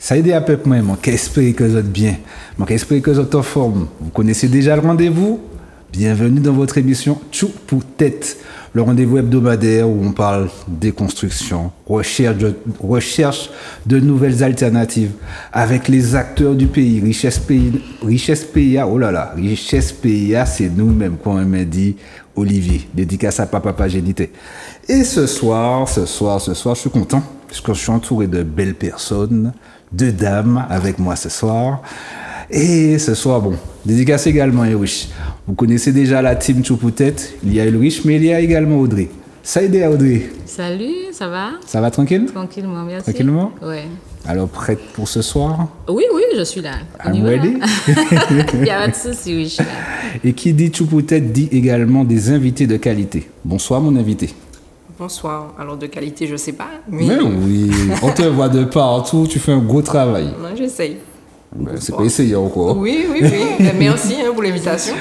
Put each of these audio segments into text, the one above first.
Ça aide à peu près, moi, qu'espérer que vous êtes bien, moi, qu'espérer que vous êtes en forme. Vous connaissez déjà le rendez-vous? Bienvenue dans votre émission Tchou pour tête, le rendez-vous hebdomadaire où on parle déconstruction, recherche de nouvelles alternatives avec les acteurs du pays. Richesse PIA, oh là là, Richesse PIA, c'est nous-mêmes, comme on m'a dit Olivier, dédicace à Papa Génité. Et ce soir, je suis content parce que je suis entouré de belles personnes, de dames avec moi ce soir. Et ce soir, bon, dédicace également Ulrich. Vous connaissez déjà la team Tchou pour tête. Il y a Ulrich, mais il y a également Audrey. Salut Audrey. Salut, ça va? Ça va tranquille? Tranquillement, merci. Tranquillement? Oui. Alors, prête pour ce soir? Oui, je suis là. I'm ready? Il n'y a pas de souci, oui, je suis là. Et qui dit Tchou pour tête dit également des invités de qualité. Bonsoir, mon invité. Bonsoir. Alors, de qualité, je ne sais pas. Mais oui, on te voit de partout. Tu fais un gros travail. Ouais, j'essaye. C'est pas essayer encore. Oui. Merci pour l'invitation.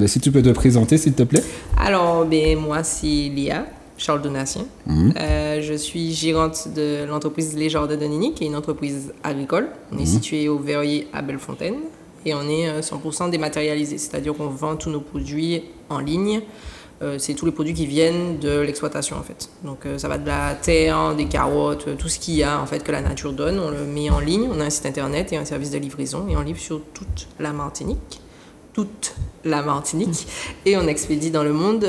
Si tu peux te présenter, s'il te plaît. Alors, moi, c'est Léa, Charles Donatien. Je suis gérante de l'entreprise Les Jardins de Nini, qui est une entreprise agricole. On est situé au Verrier à Bellefontaine et on est 100% dématérialisé. C'est-à-dire qu'on vend tous nos produits en ligne. C'est tous les produits qui viennent de l'exploitation en fait. Donc ça va de la terre, des carottes, tout ce qu'il y a en fait que la nature donne, on le met en ligne. On a un site internet et un service de livraison et on livre sur toute la Martinique. Et on expédie dans le monde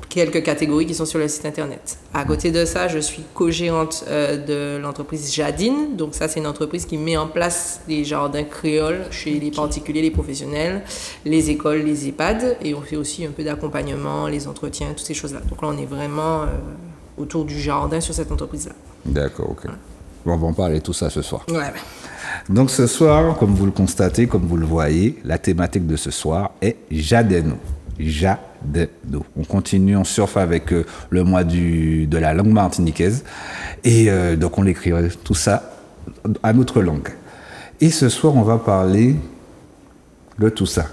quelques catégories qui sont sur le site internet. À côté de ça, je suis co-gérante de l'entreprise Jadine. Donc ça, c'est une entreprise qui met en place des jardins créoles chez les particuliers, les professionnels, les écoles, les EHPAD. Et on fait aussi un peu d'accompagnement, les entretiens, toutes ces choses-là. Donc là, on est vraiment autour du jardin sur cette entreprise-là. D'accord, ok. Voilà. Bon, on va en parler de tout ça ce soir. Ouais. Donc ce soir, comme vous le constatez, comme vous le voyez, la thématique de ce soir est Jadeno. On continue, on surfe avec le mois de la langue martiniquaise. Et donc on écrit tout ça à notre langue. Et ce soir, on va parler de tout ça.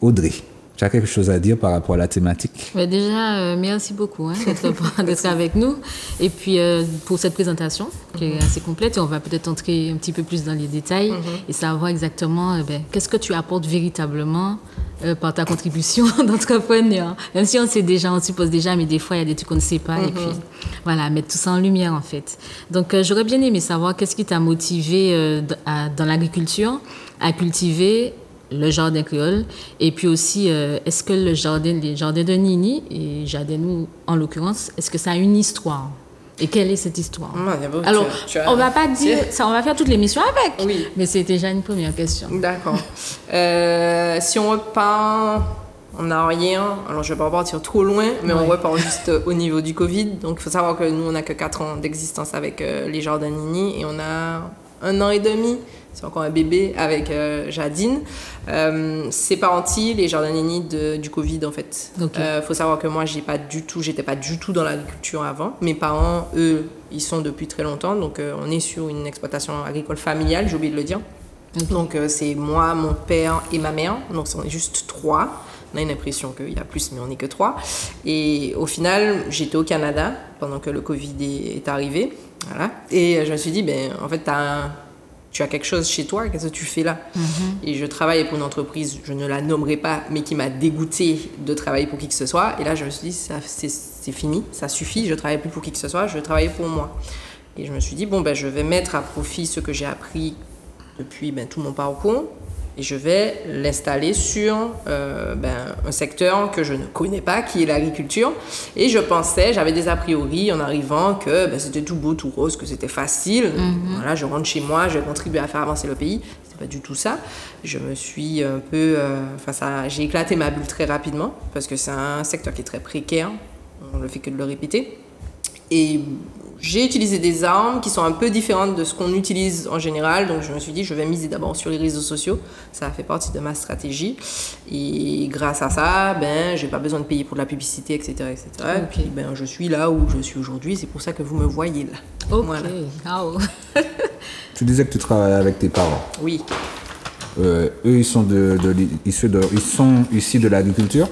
Audrey, tu as quelque chose à dire par rapport à la thématique? Déjà, merci beaucoup d'être avec nous. Et puis, pour cette présentation qui est assez complète, on va peut-être entrer un petit peu plus dans les détails et savoir exactement qu'est-ce que tu apportes véritablement par ta contribution d'entrepreneur. Même si on sait déjà, on suppose déjà, mais des fois, il y a des trucs qu'on ne sait pas. Et puis, voilà, mettre tout ça en lumière, en fait. Donc, j'aurais bien aimé savoir qu'est-ce qui t'a motivé dans l'agriculture à cultiver le jardin créole. Et puis aussi, est-ce que les jardins de Nini, et Jardin en l'occurrence, est-ce que ça a une histoire? Et quelle est cette histoire? Alors, on va pas dire ça, on va faire toute l'émission avec. Oui. Mais c'est déjà une première question. D'accord. Si on repart en arrière, alors je vais pas partir trop loin, mais on repart juste au niveau du Covid. Donc, il faut savoir que nous, on n'a que 4 ans d'existence avec les Jardins Nini et on a 1 an et demi. C'est encore un bébé avec Jadine. C'est parenti, les Jardins Nini du Covid en fait. Faut savoir que moi, j'étais pas du tout dans l'agriculture avant. Mes parents, eux, ils sont depuis très longtemps. Donc, on est sur une exploitation agricole familiale, j'ai oublié de le dire. Donc, c'est moi, mon père et ma mère. Donc, on est juste 3. On a une impression qu'il y a plus, mais on n'est que 3. Et au final, j'étais au Canada pendant que le Covid est arrivé. Voilà. Et je me suis dit, en fait, tu as quelque chose chez toi, qu'est-ce que tu fais là? Et je travaillais pour une entreprise, je ne la nommerai pas, mais qui m'a dégoûtée de travailler pour qui que ce soit. Et là, je me suis dit, c'est fini, ça suffit, je ne travaille plus pour qui que ce soit, je travaille pour moi. Et je me suis dit, je vais mettre à profit ce que j'ai appris depuis tout mon parcours et je vais l'installer sur un secteur que je ne connais pas, qui est l'agriculture. Et je pensais, j'avais des a priori en arrivant que c'était tout beau, tout rose, que c'était facile. Voilà, je rentre chez moi, je vais contribuer à faire avancer le pays. C'était pas du tout ça. Je me suis un peu... j'ai éclaté ma bulle très rapidement parce que c'est un secteur qui est très précaire. On ne fait que de le répéter. Et j'ai utilisé des armes qui sont un peu différentes de ce qu'on utilise en général. Donc, je me suis dit, je vais miser d'abord sur les réseaux sociaux. Ça a fait partie de ma stratégie. Et grâce à ça, je n'ai pas besoin de payer pour de la publicité, etc. Et puis, je suis là où je suis aujourd'hui. C'est pour ça que vous me voyez là. Ok. Voilà. Tu disais que tu travaillais avec tes parents. Oui. Eux, ils sont issus de l'agriculture?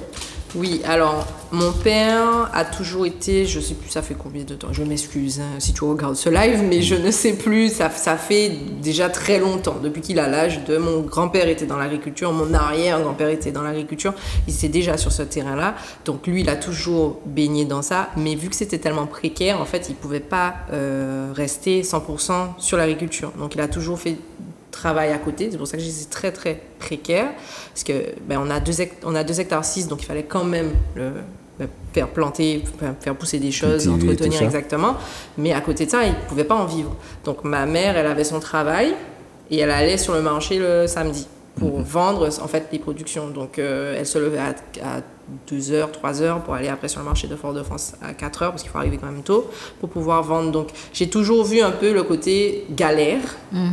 Oui, alors mon père a toujours été, je sais plus ça fait combien de temps, je m'excuse si tu regardes ce live, mais je ne sais plus, ça fait déjà très longtemps, depuis qu'il a l'âge de mon grand-père était dans l'agriculture, mon arrière-grand-père était dans l'agriculture, il était déjà sur ce terrain-là, donc lui il a toujours baigné dans ça, mais vu que c'était tellement précaire, en fait il pouvait pas rester 100% sur l'agriculture, donc il a toujours fait travail à côté, c'est pour ça que c'est très très précaire parce que on a 2 hectares 6, donc il fallait quand même faire planter, faire pousser des choses, entretenir exactement, mais à côté de ça il ne pouvait pas en vivre, donc ma mère elle avait son travail et elle allait sur le marché le samedi pour vendre en fait les productions, donc elle se levait à 2h, 3h pour aller après sur le marché de Fort-de-France à 4h parce qu'il faut arriver quand même tôt pour pouvoir vendre. Donc j'ai toujours vu un peu le côté galère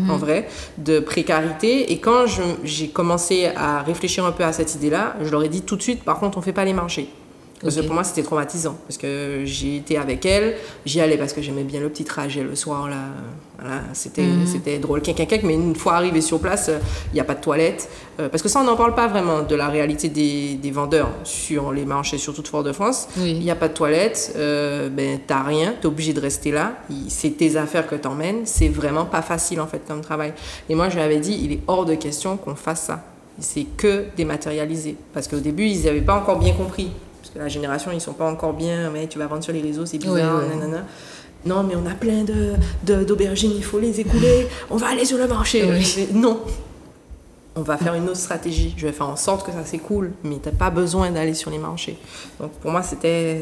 en vrai, de précarité, et quand j'ai commencé à réfléchir un peu à cette idée-là, je leur ai dit tout de suite, par contre on fait pas les marchés. Parce que pour moi c'était traumatisant, parce que j'ai été avec elle, j'y allais parce que j'aimais bien le petit trajet le soir là, voilà, c'était drôle, mais une fois arrivé sur place, il n'y a pas de toilette, parce que ça on n'en parle pas vraiment de la réalité des vendeurs sur les marchés, surtout de Fort-de-France, il n'y a pas de toilette, t'as rien, t'es obligé de rester là, c'est tes affaires que t'emmènes, c'est vraiment pas facile en fait comme travail. Et moi je lui avais dit, il est hors de question qu'on fasse ça, c'est que dématérialisé, parce qu'au début ils n'avaient pas encore bien compris. La génération, ils sont pas encore bien, mais tu vas vendre sur les réseaux, c'est bizarre, nanana. Non, mais on a plein d'aubergines, il faut les écouler, on va aller sur le marché. Non, on va faire une autre stratégie, je vais faire en sorte que ça s'écoule, mais tu n'as pas besoin d'aller sur les marchés. Donc pour moi, c'était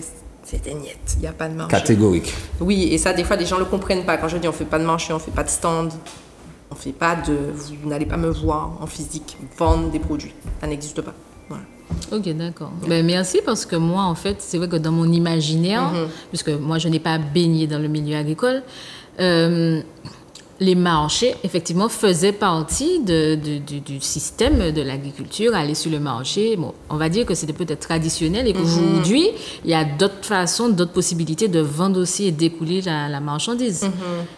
niet, il n'y a pas de marché. Catégorique. Oui, et ça, des fois, les gens ne le comprennent pas. Quand je dis on ne fait pas de marché, on ne fait pas de stand, on fait pas vous n'allez pas me voir en physique vendre des produits, ça n'existe pas. Voilà. Ok, d'accord. Ben, merci, parce que moi, en fait, c'est vrai que dans mon imaginaire, puisque moi, je n'ai pas baigné dans le milieu agricole, les marchés, effectivement, faisaient partie du système de l'agriculture, aller sur le marché. Bon, on va dire que c'était peut-être traditionnel et qu'aujourd'hui, il y a d'autres façons, d'autres possibilités de vendre aussi et d'écouler la marchandise.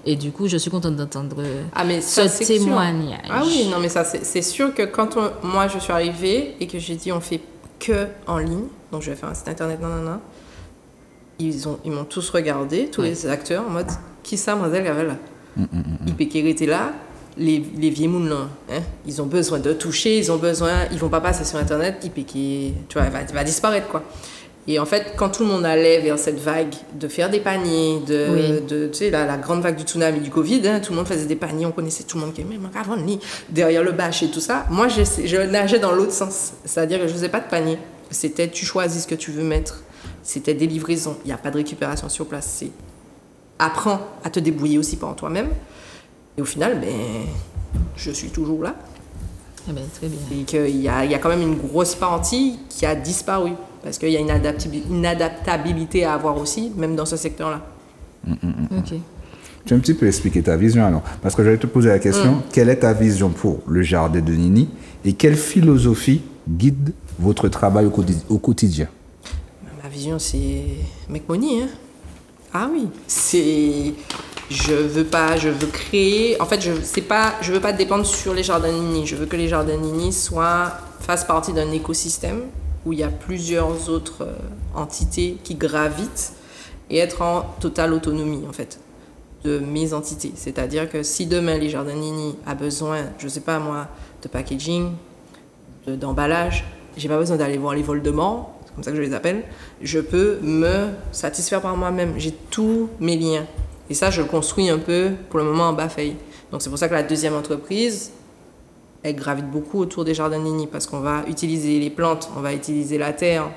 Et du coup, je suis contente d'entendre ce témoignage. Sûr. Ah oui, non, mais ça, c'est sûr que quand moi, je suis arrivée et que j'ai dit on fait que en ligne, donc je vais faire un site internet, ils m'ont tous regardé, tous les acteurs, en mode, qui ça, mademoiselle Gavel? Ipekere était là, les vieux mouns là, hein, ils ont besoin de toucher, ils vont pas passer sur internet, Ipekere, tu vois, va disparaître quoi. Et en fait, quand tout le monde allait vers cette vague de faire des paniers, tu sais, la grande vague du tsunami du Covid, hein, tout le monde faisait des paniers, on connaissait tout le monde qui aimait derrière le bâche et tout ça. Moi, je nageais dans l'autre sens, c'est-à-dire que je faisais pas de panier. C'était tu choisis ce que tu veux mettre, c'était des livraisons, il n'y a pas de récupération sur place, c'est apprends à te débrouiller aussi par toi-même. Et au final, je suis toujours là. Eh ben, très bien. Et qu'il y a quand même une grosse partie qui a disparu. Parce qu'il y a une adaptabilité à avoir aussi, même dans ce secteur-là. Ok. Tu as un petit peu expliqué ta vision alors. Parce que j'allais te poser la question, quelle est ta vision pour le jardin de Nini et quelle philosophie guide votre travail au quotidien? Ma vision, c'est make money, hein. Ah oui, je veux créer, en fait je veux pas dépendre sur les jardins Nini, je veux que les jardins Nini fassent partie d'un écosystème où il y a plusieurs autres entités qui gravitent et être en totale autonomie en fait de mes entités, c'est-à-dire que si demain les jardins Nini a besoin, je sais pas moi, de packaging, d'emballage, j'ai pas besoin d'aller voir les Voldemort, c'est comme ça que je les appelle, je peux me satisfaire par moi-même. J'ai tous mes liens. Et ça, je le construis un peu, pour le moment, en Bafeil. Donc, c'est pour ça que la deuxième entreprise, elle gravite beaucoup autour des jardins Nini, parce qu'on va utiliser les plantes, on va utiliser la terre,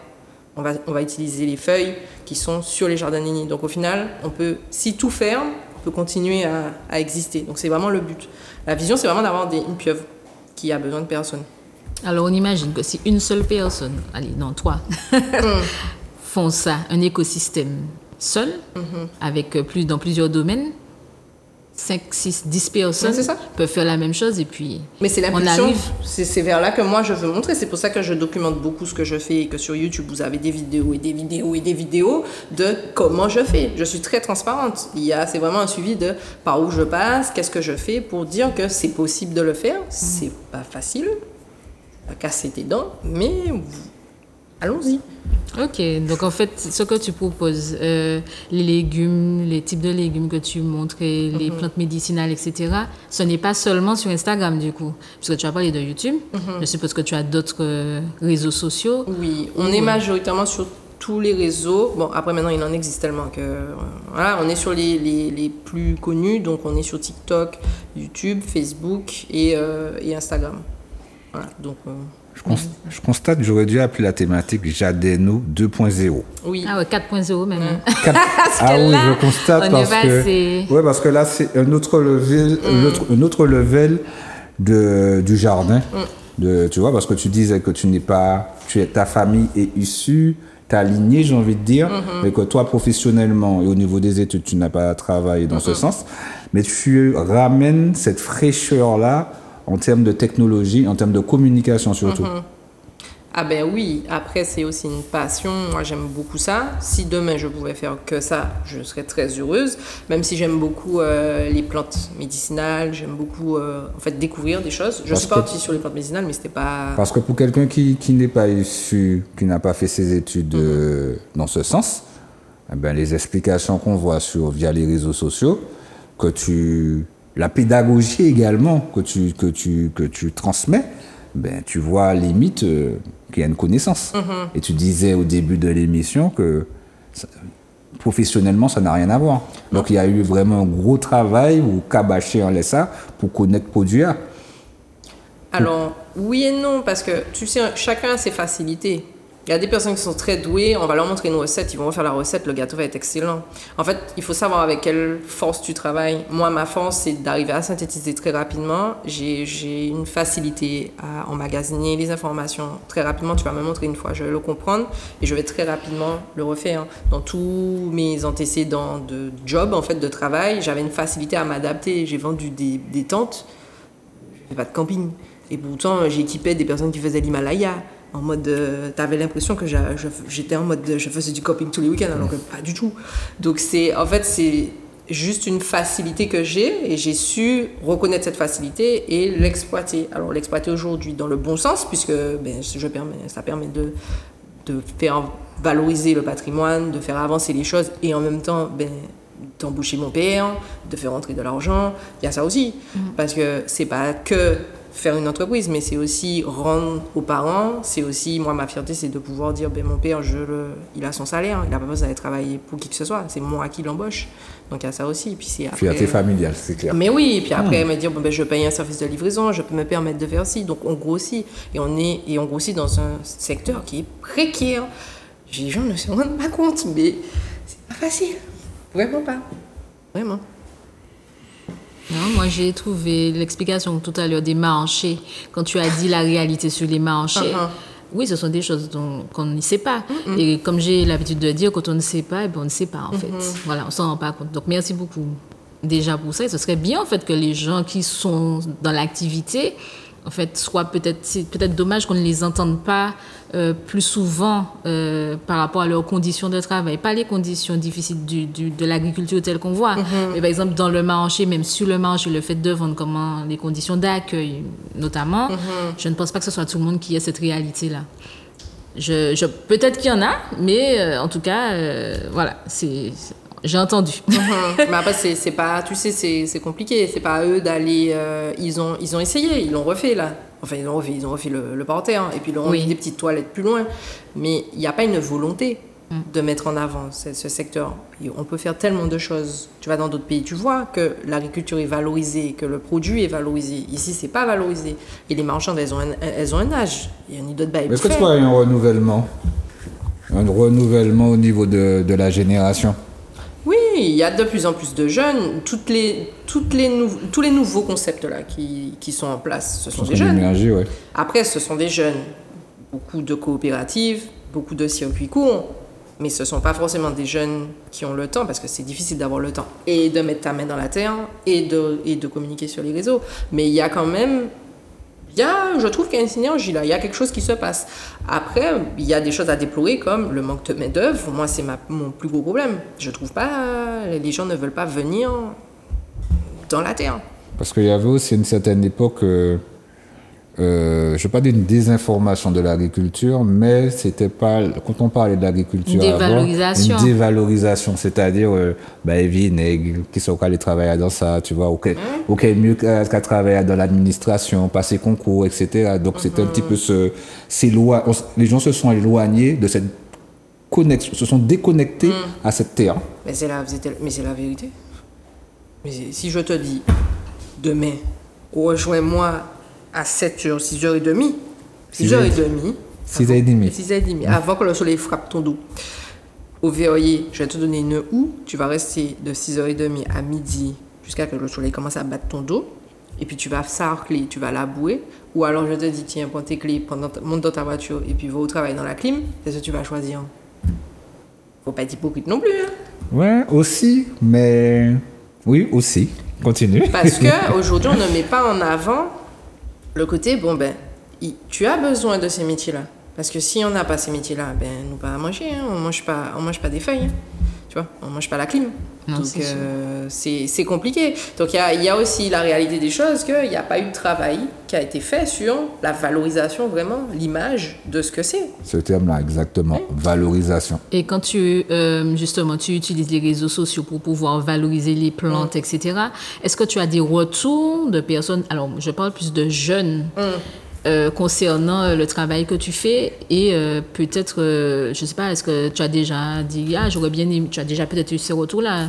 on va utiliser les feuilles qui sont sur les jardins Nini. Donc, au final, si tout ferme, on peut continuer à exister. Donc, c'est vraiment le but. La vision, c'est vraiment d'avoir une pieuvre qui a besoin de personne. Alors, on imagine que si une seule personne, toi, font ça, un écosystème seul, avec dans plusieurs domaines, 5, 6, 10 personnes peuvent faire la même chose et puis mais c'est l'impulsion, c'est vers là que moi je veux montrer. C'est pour ça que je documente beaucoup ce que je fais et que sur YouTube vous avez des vidéos et des vidéos et des vidéos de comment je fais. Je suis très transparente. C'est vraiment un suivi de par où je passe, qu'est-ce que je fais pour dire que c'est possible de le faire. C'est pas facile, pas casser tes dents, mais allons-y. Ok, donc en fait, ce que tu proposes, les légumes, les types de légumes que tu montres, et les plantes médicinales, etc., ce n'est pas seulement sur Instagram du coup, puisque tu as parlé de YouTube. Je suppose que tu as d'autres réseaux sociaux. Oui, on est majoritairement sur tous les réseaux. Bon, après maintenant, il en existe tellement que... voilà, on est sur les plus connus, donc on est sur TikTok, YouTube, Facebook et Instagram. Voilà, donc... Je constate que j'aurais dû appeler la thématique Jadeno 2.0. Oui. Ah ouais, 4.0 même. Ah oui, je constate parce que là, c'est un autre level du jardin. Tu vois, parce que tu disais que ta famille est issue, ta lignée, j'ai envie de dire, mais que toi, professionnellement et au niveau des études, tu n'as pas travaillé dans ce sens. Mais tu ramènes cette fraîcheur-là en termes de technologie, en termes de communication surtout. Ah ben oui, après c'est aussi une passion, moi j'aime beaucoup ça. Si demain je pouvais faire que ça, je serais très heureuse. Même si j'aime beaucoup les plantes médicinales, j'aime beaucoup en fait découvrir des choses. Je suis partie sur les plantes médicinales, mais c'était pas... Parce que pour quelqu'un qui n'est pas issu, qui n'a pas fait ses études dans ce sens, eh ben, les explications qu'on voit via les réseaux sociaux, la pédagogie également que tu transmets, ben, tu vois limite qu'il y a une connaissance. Et tu disais au début de l'émission que professionnellement, ça n'a rien à voir. Donc, il y a eu vraiment un gros travail ou cabaché en laissa pour connaître produit. Alors, oui et non, parce que tu sais, chacun a ses facilités. Il y a des personnes qui sont très douées, on va leur montrer une recette, ils vont refaire la recette, le gâteau va être excellent. En fait, il faut savoir avec quelle force tu travailles. Moi, ma force, c'est d'arriver à synthétiser très rapidement. J'ai une facilité à emmagasiner les informations très rapidement. Tu vas me montrer une fois, je vais le comprendre et je vais très rapidement le refaire. Dans tous mes antécédents de job, en fait, de travail, j'avais une facilité à m'adapter. J'ai vendu des tentes, je fais pas de camping. Et pourtant, j'équipais des personnes qui faisaient l'Himalaya. En mode, t'avais l'impression que j'étais en mode, je faisais du camping tous les week-ends, alors que pas du tout. Donc c'est juste une facilité que j'ai, et j'ai su reconnaître cette facilité et l'exploiter. Alors l'exploiter aujourd'hui dans le bon sens, puisque ça permet de faire valoriser le patrimoine, de faire avancer les choses, et en même temps, d'embaucher mon père, de faire rentrer de l'argent. Il y a ça aussi, parce que c'est pas que faire une entreprise, mais c'est aussi rendre aux parents, c'est aussi, moi ma fierté c'est de pouvoir dire, mon père, il a son salaire, il n'a pas besoin d'aller travailler pour qui que ce soit, c'est moi qui l'embauche, donc il y a ça aussi. Puis c'est après... Fierté familiale, c'est clair. Mais oui, et puis après me dire, je paye un service de livraison, je peux me permettre de faire ci, donc on grossit, et on grossit dans un secteur qui est précaire. Les gens ne se rendent pas compte, mais c'est pas facile, vraiment pas, vraiment. Non, moi, j'ai trouvé l'explication tout à l'heure des marchés. Quand tu as dit la réalité sur les marchés, oui, ce sont des choses qu'on ne sait pas. Et comme j'ai l'habitude de dire, quand on ne sait pas, on ne sait pas, en fait. Voilà, on ne s'en rend pas compte. Donc, merci beaucoup déjà pour ça. Et ce serait bien, en fait, que les gens qui sont dans l'activité, en fait, c'est peut-être dommage qu'on ne les entende pas plus souvent par rapport à leurs conditions de travail. Pas les conditions difficiles de l'agriculture telles qu'on voit. Mais par exemple, dans le marché, même sur le marché, le fait de vendre, les conditions d'accueil notamment, je ne pense pas que ce soit tout le monde qui ait cette réalité-là. Peut-être qu'il y en a, mais en tout cas, voilà, j'ai entendu. Mais après, c'est pas, tu sais, c'est compliqué. C'est pas à eux d'aller. Ils ont essayé, ils l'ont refait là. Enfin, ils ont refait le parterre, et puis ils ont mis des petites toilettes plus loin. Mais il n'y a pas une volonté de mettre en avant ce secteur. Et on peut faire tellement de choses. Tu vas dans d'autres pays, tu vois que l'agriculture est valorisée, que le produit est valorisé. Ici, c'est pas valorisé. Et les marchandes, elles ont un âge. Il y a un nid de bail. Est-ce que tu vois un renouvellement au niveau de la génération? Oui, il y a de plus en plus de jeunes. Tous les nouveaux concepts là qui sont en place, ce sont des jeunes. Ouais. Après, ce sont des jeunes. Beaucoup de coopératives, beaucoup de circuits courts. Mais ce ne sont pas forcément des jeunes qui ont le temps, parce que c'est difficile d'avoir le temps et de mettre ta main dans la terre et de communiquer sur les réseaux. Mais il y a quand même... je trouve qu'il y a une synergie là, il y a quelque chose qui se passe. Après, il y a des choses à déplorer comme le manque de main-d'œuvre. Moi, c'est mon plus gros problème. Je trouve pas, les gens ne veulent pas venir dans la terre. Parce qu'il y avait aussi une certaine époque, je ne veux pas dire une désinformation de l'agriculture, mais c'était pas, quand on parlait de l'agriculture dévalorisation. Avant, une dévalorisation, c'est-à-dire, Evie, nègre, qui sont allés travailler dans ça, tu vois, ou quel mieux qu'à travailler dans l'administration, passer concours, etc. Donc, c'était un petit peu les gens se sont éloignés de cette connexion, se sont déconnectés à cette terre. Mais c'est la vérité. Mais si je te dis, demain, rejoins-moi à 7h, 6h30. 6h30. 6h30. Avant que le soleil frappe ton dos. Au verrier, je vais te donner une houe. Tu vas rester de 6h30 à midi jusqu'à ce que le soleil commence à battre ton dos. Et puis tu vas sarcler, tu vas labourer. Ou alors je te dis, tiens, prends tes clés, monte dans ta voiture et puis va au travail dans la clim. C'est ce que tu vas choisir. Faut pas être hypocrite non plus. Hein. Ouais, aussi. Mais oui, aussi. Continue. Parce qu'aujourd'hui, on ne met pas en avant le côté, tu as besoin de ces métiers-là. Parce que si on n'a pas ces métiers-là, nous pas à manger, hein. On mange pas des feuilles. Hein. Tu vois, on mange pas la clim. Non, donc c'est compliqué. Donc il y a aussi la réalité des choses qu'il n'y a pas eu de travail qui a été fait sur la valorisation, vraiment, l'image de ce que c'est. Ce terme-là, exactement, valorisation. Et quand justement, tu utilises les réseaux sociaux pour pouvoir valoriser les plantes, etc., est-ce que tu as des retours de personnes, alors je parle plus de jeunes, concernant le travail que tu fais et peut-être, je sais pas, est-ce que tu as déjà dit, j'aurais bien aimé, tu as déjà peut-être eu ces retours-là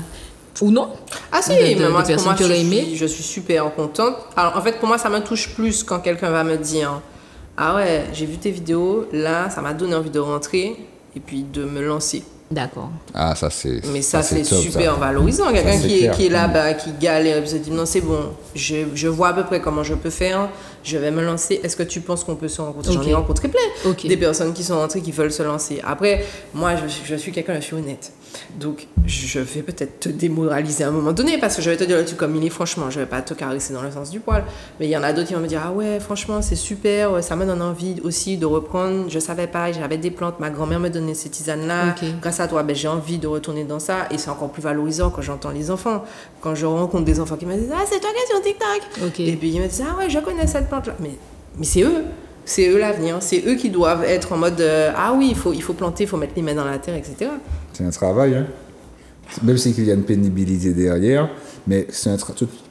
ou non? Ah si, mais moi, pour moi je suis super contente. Alors en fait, pour moi, ça me touche plus quand quelqu'un va me dire, ah ouais, j'ai vu tes vidéos, là, ça m'a donné envie de rentrer et puis de me lancer. D'accord. Ah, ça c'est. Mais ça c'est super valorisant. Quelqu'un qui est là-bas, qui galère, qui se dit non, c'est bon, je vois à peu près comment je peux faire, je vais me lancer. Est-ce que tu penses qu'on peut se rencontrer? J'en ai rencontré plein. Des personnes qui sont rentrées, qui veulent se lancer. Après, moi, je suis quelqu'un, je suis honnête. Donc, je vais peut-être te démoraliser à un moment donné parce que je vais te dire le truc comme il est, franchement, je vais pas te caresser dans le sens du poil. Mais il y en a d'autres qui vont me dire, ah ouais, franchement, c'est super, ça me donne envie aussi de reprendre. Je savais pas, j'avais des plantes, ma grand-mère me donnait ces tisanes-là. Grâce à toi, j'ai envie de retourner dans ça. Et c'est encore plus valorisant quand j'entends les enfants. Quand je rencontre des enfants qui me disent, ah, c'est toi qui es sur TikTok. Et puis ils me disent, ah ouais, je connais cette plante-là. Mais c'est eux. C'est eux l'avenir, c'est eux qui doivent être en mode ah oui, il faut planter, il faut mettre les mains dans la terre, etc. C'est un travail, hein. Même s'il y a une pénibilité derrière, mais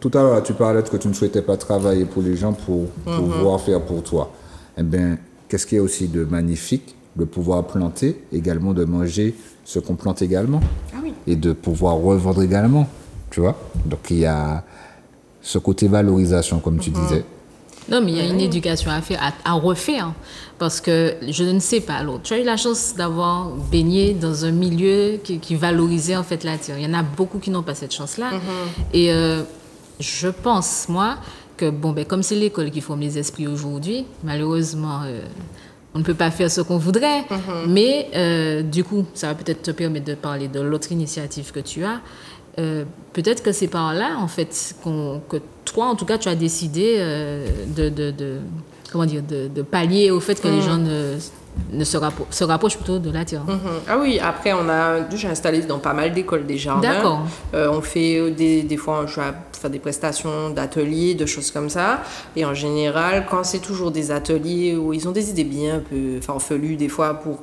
tout à l'heure tu parlais que tu ne souhaitais pas travailler pour les gens pour pouvoir faire pour toi. Eh bien, qu'est-ce qu'il y a aussi de magnifique de pouvoir planter, également de manger ce qu'on plante également, et de pouvoir revendre également, tu vois. Donc il y a ce côté valorisation, comme tu disais. Non, mais il y a une éducation à faire, à refaire. Parce que je ne sais pas. Alors, tu as eu la chance d'avoir baigné dans un milieu qui valorisait en fait la terre. Il y en a beaucoup qui n'ont pas cette chance-là. Et je pense, moi, que comme c'est l'école qui forme les esprits aujourd'hui, malheureusement, on ne peut pas faire ce qu'on voudrait. Mais du coup, ça va peut-être te permettre de parler de l'autre initiative que tu as. Peut-être que c'est par là, en fait, que toi, en tout cas, tu as décidé de pallier au fait que les gens se rapprochent plutôt de la terre. Ah oui, après, on a déjà installé dans pas mal d'écoles des jardins. D'accord. On fait des fois, je vais faire des prestations d'ateliers, de choses comme ça. Et en général, quand c'est toujours des ateliers où ils ont des idées bien un peu farfelues, des fois, pour,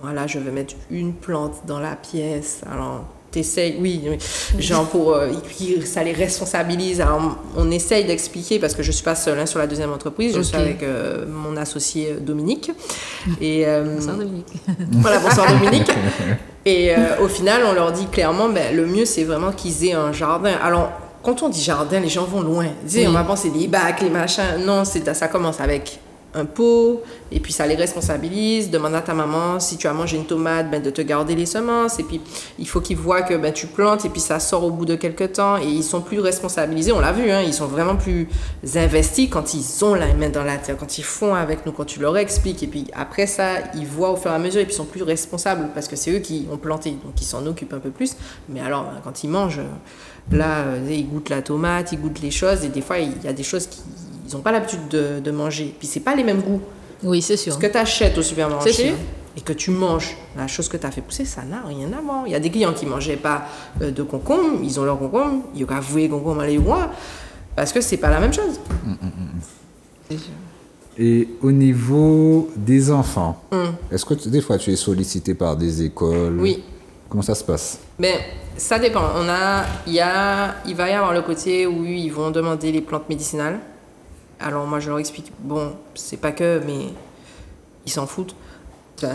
voilà, je vais mettre une plante dans la pièce. Alors, t'essayes, oui, genre pour ça les responsabilise. Alors on essaye d'expliquer parce que je suis pas seule sur la deuxième entreprise, je suis avec mon associé Dominique. Et bonsoir Dominique. Voilà, bonsoir Dominique. Et au final, on leur dit clairement, le mieux c'est vraiment qu'ils aient un jardin. Alors quand on dit jardin, les gens vont loin. Ils disent, on va penser les bacs, les machins. Non, ça commence avec un pot, et puis ça les responsabilise. Demande à ta maman, si tu as mangé une tomate, de te garder les semences, et puis il faut qu'ils voient que tu plantes, et puis ça sort au bout de quelques temps, et ils sont plus responsabilisés, on l'a vu, ils sont vraiment plus investis quand ils ont la main dans la terre, quand ils font avec nous, quand tu leur expliques, et puis après ça, ils voient au fur et à mesure, et puis ils sont plus responsables, parce que c'est eux qui ont planté, donc ils s'en occupent un peu plus. Mais alors, quand ils mangent, là, ils goûtent la tomate, ils goûtent les choses, et des fois, il y a des choses ils n'ont pas l'habitude de manger. Puis c'est pas les mêmes goûts. Oui, c'est sûr. Ce que tu achètes au supermarché et que tu manges, la chose que tu as fait pousser, ça n'a rien à voir. Il y a des clients qui ne mangeaient pas de concombre, ils ont leur concombre, ils ont avoué concombre à les rois, parce que c'est pas la même chose. C'est sûr. Et au niveau des enfants, est-ce que des fois tu es sollicité par des écoles? Oui. Comment ça se passe? Ben, ça dépend. Il va y avoir le côté où ils vont demander les plantes médicinales. Alors moi je leur explique, bon, c'est pas que, mais ils s'en foutent.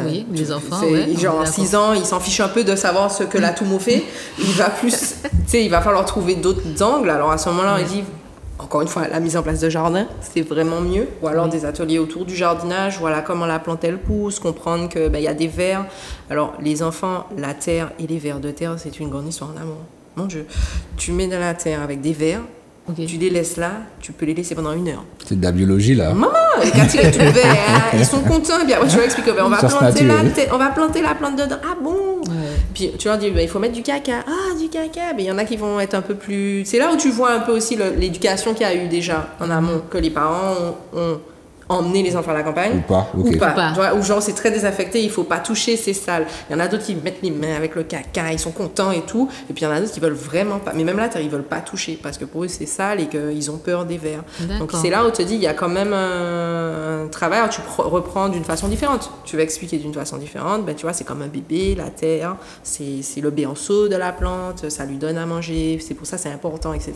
Oui, les enfants, genre 6 ans, ils s'en fichent un peu de savoir ce que la Toumo fait. Il va falloir trouver d'autres angles. Alors à ce moment-là, on dit, encore une fois, la mise en place de jardin, c'est vraiment mieux. Ou alors des ateliers autour du jardinage, voilà comment la plante elle pousse, comprendre que y a des vers. Alors les enfants, la terre et les vers de terre, c'est une grande histoire d'amour. Mon Dieu, tu mets dans la terre avec des vers. Okay. Tu les laisses là, tu peux les laisser pendant 1 heure. C'est de la biologie là. Maman, les quand ils trouvent, ils sont contents. Et puis après, tu leur expliques on va planter la plante dedans. Ah bon? Puis tu leur dis il faut mettre du caca. Ah, du caca. Mais il y en a qui vont être un peu plus. C'est là où tu vois un peu aussi l'éducation qu'il y a eu déjà en amont, que les parents ont emmener les enfants à la campagne ou pas, okay. ou pas. Ou genre c'est très désaffecté, il faut pas toucher, c'est sale. Il y en a d'autres qui mettent les mains avec le caca, ils sont contents et tout, et puis il y en a d'autres qui veulent vraiment pas, mais même là ils veulent pas toucher parce que pour eux c'est sale et qu'ils ont peur des vers. Donc c'est là où tu te dis il y a quand même un travail. Alors, tu reprends d'une façon différente, tu vas expliquer d'une façon différente. Tu vois, c'est comme un bébé, la terre, c'est le berceau de la plante, ça lui donne à manger, c'est pour ça c'est important, etc.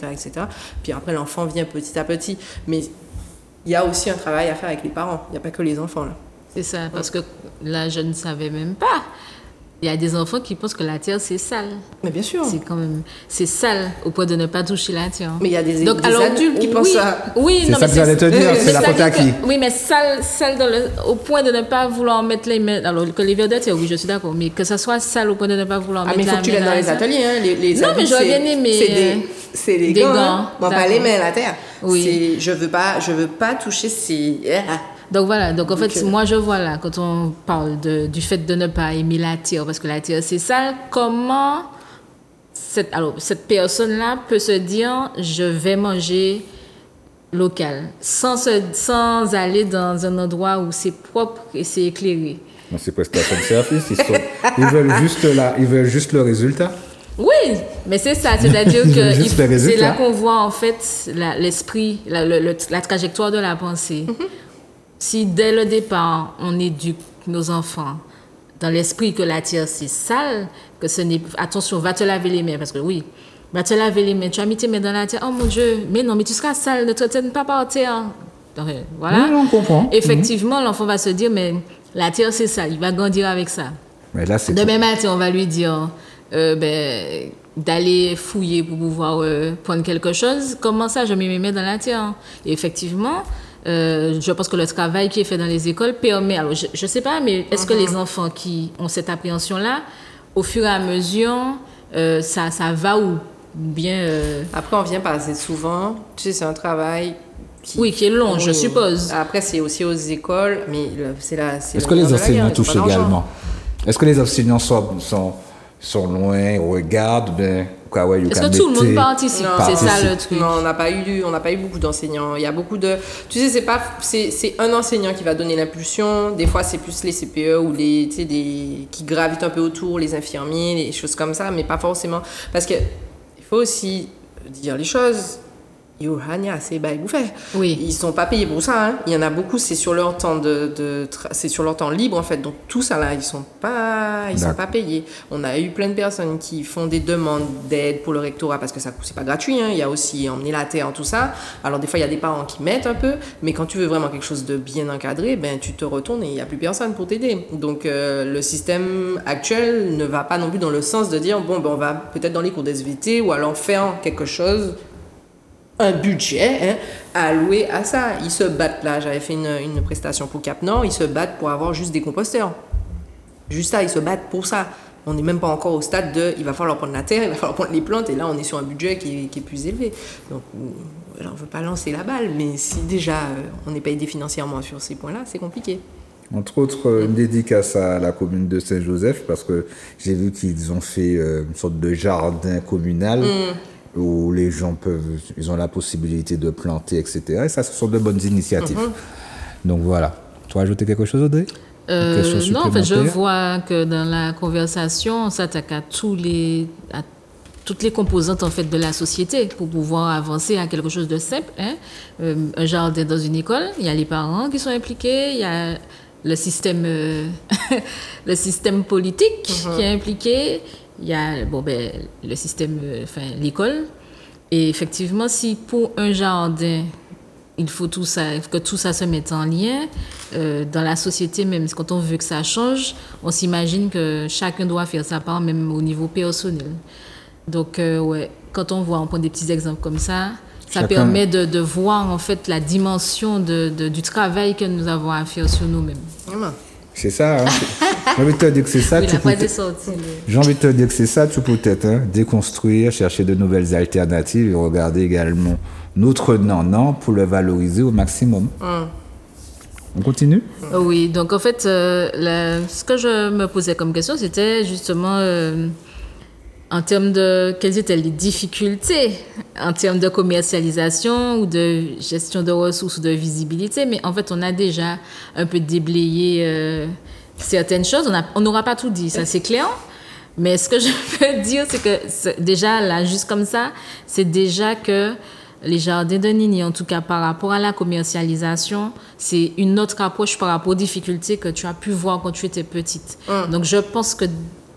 Puis après l'enfant vient petit à petit, mais il y a aussi un travail à faire avec les parents. Il n'y a pas que les enfants, là. C'est ça, parce que là, je ne savais même pas. Il y a des enfants qui pensent que la terre, c'est sale. Mais bien sûr. C'est sale au point de ne pas toucher la terre. Mais il y a des adultes qui pensent ça. Oui, c'est ça que j'allais te dire, c'est la faute à qui? Oui, mais sale au point de ne pas vouloir mettre les mains. Alors, que les vers de terre, oui, je suis d'accord. Mais que ça soit sale au point de ne pas vouloir mettre les mains. Mais il faut que tu l'aies dans les ateliers. Hein. Les non, mais j'aurais bien aimé. C'est des gants. Hein. Bon, pas les mains à la terre. Oui. Je veux pas toucher ces. Donc voilà, donc en fait, moi je vois là, quand on parle du fait de ne pas aimer la terre, parce que la terre c'est sale, comment cette personne-là peut se dire je vais manger local, sans aller dans un endroit où c'est propre et c'est éclairé. Non, c'est prestation de service, ils veulent juste le résultat. Oui, mais c'est ça, c'est-à-dire que c'est là qu'on voit en fait l'esprit, la trajectoire de la pensée. Si dès le départ, on éduque nos enfants dans l'esprit que la terre c'est sale, que ce n'est... Attention, va te laver les mains, parce que oui, va te laver les mains, tu as mis tes mains dans la terre, oh mon Dieu, mais non, mais tu seras sale, ne te traîne pas par terre. Donc, voilà. Oui, on comprend. Effectivement, l'enfant va se dire, mais la terre c'est sale, il va grandir avec ça. Mais là, c'est demain matin, on va lui dire... d'aller fouiller pour pouvoir prendre quelque chose. Comment ça, je mets mes mains dans la terre? Et effectivement, je pense que le travail qui est fait dans les écoles permet... Alors, je ne sais pas, mais est-ce que les enfants qui ont cette appréhension-là, au fur et à mesure, ça va ou bien... Après, on vient pas assez souvent. Tu sais, c'est un travail... qui est long, je suppose. Après, c'est aussi aux écoles, mais c'est la... Est-ce que les enseignants touchent également? Est-ce que les enseignants sont loin, regardent, est-ce que tout le monde participe? C'est ça le truc. Non, on n'a pas eu beaucoup d'enseignants. Il y a beaucoup de... Tu sais, c'est un enseignant qui va donner l'impulsion. Des fois, c'est plus les CPE ou qui gravitent un peu autour, les infirmiers, les choses comme ça, mais pas forcément. Parce que il faut aussi dire les choses. C'est oui. Ils sont pas payés pour ça. Hein. Il y en a beaucoup, c'est sur leur temps c'est sur leur temps libre en fait. Donc tout ça là, ils sont pas payés. On a eu plein de personnes qui font des demandes d'aide pour le rectorat parce que ça c'est pas gratuit. Hein. Il y a aussi emmener la terre, tout ça. Alors des fois il y a des parents qui mettent un peu, mais quand tu veux vraiment quelque chose de bien encadré, tu te retournes et il y a plus personne pour t'aider. Donc le système actuel ne va pas non plus dans le sens de dire on va peut-être dans les cours d'SVT ou alors faire quelque chose. Un budget alloué à ça. Ils se battent là. J'avais fait une prestation pour Cap Nord. Ils se battent pour avoir juste des composteurs. Juste ça, ils se battent pour ça. On n'est même pas encore au stade de il va falloir prendre la terre, il va falloir prendre les plantes. Et là, on est sur un budget qui est plus élevé. Donc, on ne veut pas lancer la balle. Mais si déjà on n'est pas aidé financièrement sur ces points-là, c'est compliqué. Entre autres, une dédicace à la commune de Saint-Joseph parce que j'ai vu qu'ils ont fait une sorte de jardin communal. Où les gens ils ont la possibilité de planter, etc. Et ça, ce sont de bonnes initiatives. Donc voilà. Tu as ajouté quelque chose, Audrey? Non, en fait, je vois que dans la conversation, on s'attaque à toutes les composantes en fait de la société pour pouvoir avancer à quelque chose de simple. Hein. Un jardin dans une école, il y a les parents qui sont impliqués, il y a le système, le système politique qui est impliqué, il y a le système, l'école. Et effectivement, si pour un jardin, il faut que tout ça se mette en lien, dans la société, même quand on veut que ça change, on s'imagine que chacun doit faire sa part, même au niveau personnel. Donc, quand on prend des petits exemples comme ça, ça permet de voir en fait la dimension du travail que nous avons à faire sur nous-mêmes. C'est ça. Hein. J'ai envie de te dire que c'est ça. J'ai envie de te dire que c'est ça. Tu peux peut-être déconstruire, chercher de nouvelles alternatives et regarder également notre non pour le valoriser au maximum. On continue? Oui. Donc en fait, ce que je me posais comme question, c'était justement en termes de quelles étaient les difficultés en termes de commercialisation ou de gestion de ressources ou de visibilité. Mais en fait, on a déjà un peu déblayé certaines choses. On n'aura pas tout dit, ça c'est clair. Mais ce que je peux dire, c'est que déjà, là, juste comme ça, c'est déjà que les jardins de Nini, en tout cas par rapport à la commercialisation, c'est une autre approche par rapport aux difficultés que tu as pu voir quand tu étais petite. Donc je pense que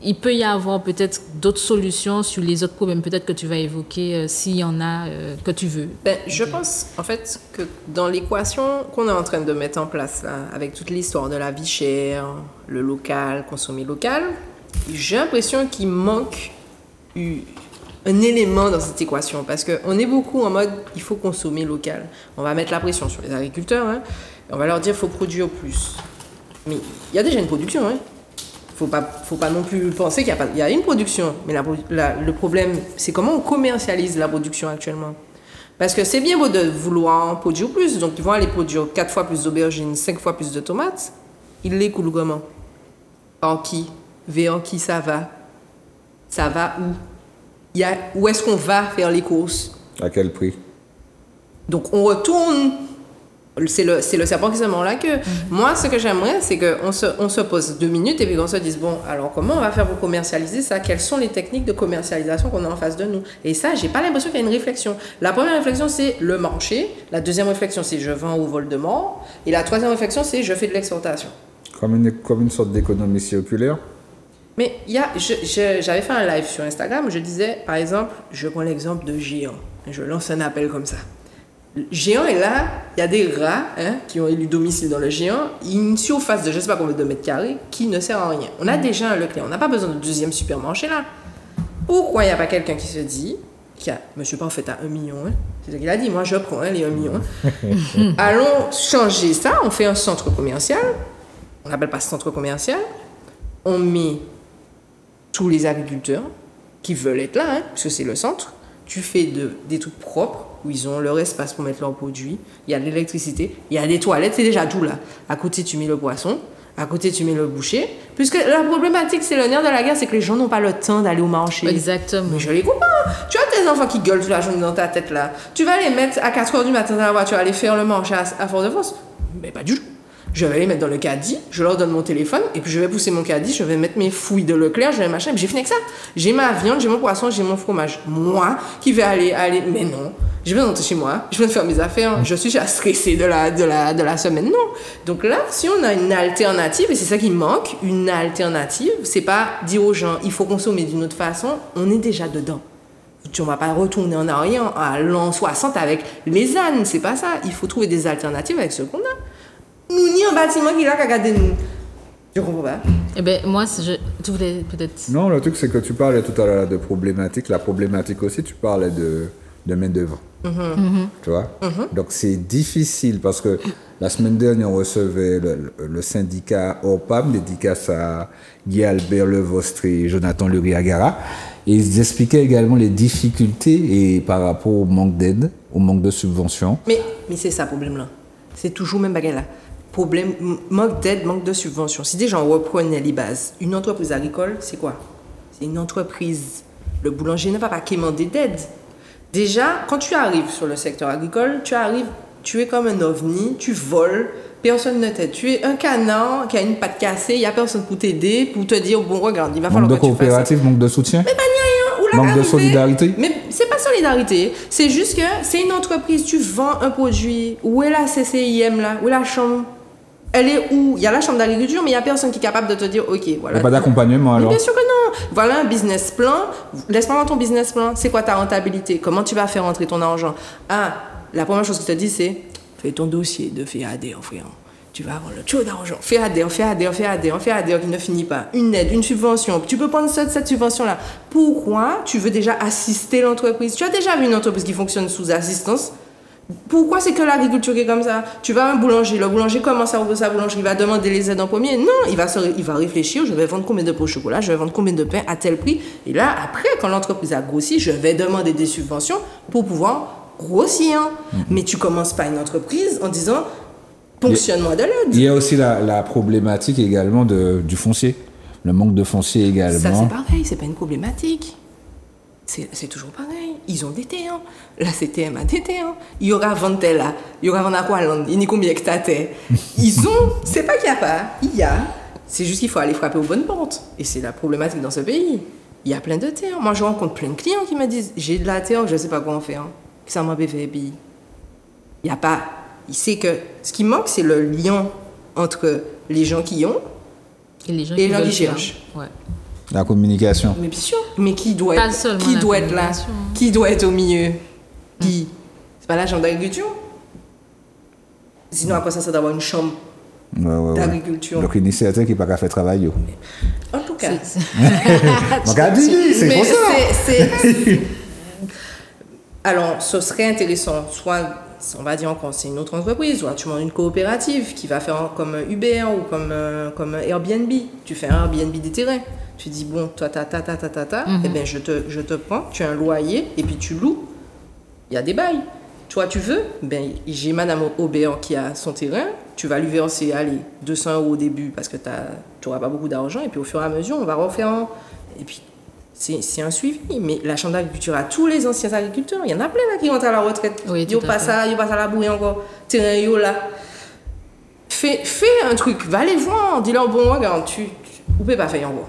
il peut y avoir peut-être d'autres solutions sur les autres problèmes, peut-être que tu vas évoquer s'il y en a que tu veux. Je pense en fait que dans l'équation qu'on est en train de mettre en place là, avec toute l'histoire de la vie chère, le local, consommer local, j'ai l'impression qu'il manque un élément dans cette équation parce qu'on est beaucoup en mode il faut consommer local. On va mettre la pression sur les agriculteurs, hein, et on va leur dire il faut produire plus. Mais il y a déjà une production, hein. Faut pas non plus penser qu'il y a une production, mais le problème, c'est comment on commercialise la production actuellement. Parce que c'est bien beau de vouloir produire plus, donc ils vont aller produire 4 fois plus d'aubergines, 5 fois plus de tomates. Ils les coulent comment? En qui? Vers qui ça va? Ça va où? Où est-ce qu'on va faire les courses? À quel prix? Donc on retourne. C'est le serpent qui se mord la queue. Moi, ce que j'aimerais, c'est qu'on se pose 2 minutes et puis qu'on se dise, bon, alors comment on va faire pour commercialiser ça? Quelles sont les techniques de commercialisation qu'on a en face de nous? Et ça, j'ai pas l'impression qu'il y a une réflexion. La première réflexion, c'est le marché. La deuxième réflexion, c'est je vends au Voldemort. Et la troisième réflexion, c'est je fais de l'exportation. Comme une sorte d'économie circulaire? Mais j'avais fait un live sur Instagram où je disais, par exemple, je prends l'exemple de Géant. Je lance un appel comme ça. Géant est là, il y a des rats qui ont élu domicile dans le Géant, une surface de je ne sais pas combien de mètres carrés qui ne sert à rien. On a déjà un Leclerc, on n'a pas besoin de deuxième supermarché là. Pourquoi il n'y a pas quelqu'un qui se dit, monsieur pas en fait à 1 million, c'est ce qu'il a dit, moi je prends les 1 million. Allons changer ça, on fait un centre commercial, on n'appelle pas centre commercial, on met tous les agriculteurs qui veulent être là, parce que c'est le centre, tu fais des trucs propres, où ils ont leur espace pour mettre leurs produits, il y a de l'électricité, il y a des toilettes, c'est déjà tout là. À côté, tu mets le poisson, à côté, tu mets le boucher. Puisque la problématique, c'est le nerf de la guerre, c'est que les gens n'ont pas le temps d'aller au marché. Exactement. Mais je les comprends. Tu as tes enfants qui gueulent toute la journée dans ta tête là. Tu vas les mettre à 4h du matin dans la voiture, aller faire le marché à Fort-de-France? Mais pas du tout. Je vais les mettre dans le caddie, je leur donne mon téléphone, et puis je vais pousser mon caddie, je vais mettre mes fouilles de Leclerc, je vais machin, et puis j'ai fini avec ça. J'ai ma viande, j'ai mon poisson, j'ai mon fromage. Moi, qui vais aller, mais non. Je vais rentrer chez moi, je vais faire mes affaires, je suis déjà stressée de la semaine, non. Donc là, si on a une alternative, et c'est ça qui manque, une alternative, c'est pas dire aux gens, il faut consommer d'une autre façon, on est déjà dedans. On va pas retourner en arrière à l'an 60 avec les ânes, c'est pas ça. Il faut trouver des alternatives avec ce qu'on a. Nous, ni un bâtiment qui a qu'à garder nous. Je comprends pas. Eh bien, moi, tu voulais peut-être... Non, le truc, c'est que tu parlais tout à l'heure de problématique. La problématique aussi, tu parlais de main-d'œuvre. Tu vois? Donc, c'est difficile parce que la semaine dernière, on recevait le syndicat ORPAM, dédicace à Guy Albert Levostre et Jonathan Luriagara. Et ils expliquaient également les difficultés et par rapport au manque d'aide, au manque de subventions. Mais c'est ça le problème-là. C'est toujours même bagarre là. Problème, manque d'aide, manque de subvention. Si déjà on reprenait les bases, une entreprise agricole, c'est quoi? C'est une entreprise. Le boulanger ne va pas quémander d'aide. Déjà, quand tu arrives sur le secteur agricole, tu es comme un ovni, tu voles, personne ne t'aide. Tu es un canard qui a une patte cassée, il n'y a personne pour t'aider, pour te dire, bon, regarde, il va falloir que tu fasses ça. Manque de coopérative, manque de soutien? Mais pas rien. la Manque de arriver. solidarité. Mais c'est pas solidarité. C'est juste que c'est une entreprise, tu vends un produit. Où est la CCIM là? Où est la chambre? Elle est où? Il y a la chambre d'agriculture, mais il y a personne qui est capable de te dire, ok, Il voilà. n'y a pas d'accompagnement Mais alors. bien sûr que non. Voilà un business plan. Laisse-moi voir ton business plan. C'est quoi ta rentabilité? Comment tu vas faire entrer ton argent? Ah, la première chose que je te dis, c'est fais ton dossier de FEAD, frère. Tu vas avoir le taux d'argent. FEAD qui ne finit pas. Une aide, une subvention. Tu peux prendre cette subvention-là. Pourquoi tu veux déjà assister l'entreprise? Tu as déjà vu une entreprise qui fonctionne sous assistance? Pourquoi c'est que l'agriculture qui est comme ça? Tu vas à un boulanger, le boulanger commence à ouvrir sa boulangerie, il va demander les aides en premier. Non, il va réfléchir, je vais vendre combien de pots de chocolat, je vais vendre combien de pain à tel prix. Et là, après, quand l'entreprise a grossi, je vais demander des subventions pour pouvoir grossir. Mais tu commences pas une entreprise en disant ponctionne-moi de l'aide. Il y a aussi la problématique également du foncier. Le manque de foncier également. Ça, c'est pareil, c'est pas une problématique. C'est toujours pareil. Ils ont des terrains. La CTM a des terrains. Il y aura Ventel là. Il y aura Vanaqualand. Il y a combien d'hectares? Ils ont. C'est pas qu'il n'y a pas. Il y a. C'est juste qu'il faut aller frapper aux bonnes portes. Et c'est la problématique dans ce pays. Il y a plein de terres. Moi, je rencontre plein de clients qui me disent j'ai de la terre, je ne sais pas quoi en faire. Ça m'a fait faire. Puis il n'y a pas. Il sait que ce qui manque, c'est le lien entre les gens qui ont Et les gens et les qui gens veulent qui faire. cherchent. Ouais. La communication. Mais bien sûr. Mais qui doit Pas être, seulement qui la doit être là? communication. Qui doit être au milieu? Qui? C'est pas la chambre d'agriculture? Sinon, à quoi ça sert d'avoir une chambre Ouais. d'agriculture? Donc, il y a certains qui n'ont pas qu'à faire travail. Yo. En tout cas. Donc, à dire, c'est Mais pour ça. Alors, ce serait intéressant, soit, on va dire encore, c'est une autre entreprise, soit tu montes une coopérative qui va faire comme Uber ou comme Airbnb. Tu fais un Airbnb des terrains. Tu dis, bon, toi, eh bien, je te prends, tu as un loyer, et puis tu loues. Il y a des bails. Toi, tu veux, ben, j'ai Madame Aubert qui a son terrain, tu vas lui verser, allez, 200 € au début parce que tu n'auras pas beaucoup d'argent, et puis au fur et à mesure, on va refaire un... Et puis, c'est un suivi. Mais la chambre d'agriculture a tous les anciens agriculteurs. Il y en a plein là qui rentrent à la retraite. Oui, Ils tout à fait. passent à la bouille encore. Terrain, yo là. Fais un truc, va les voir, dis-leur, bon, regarde, vous pouvez pas faire encore.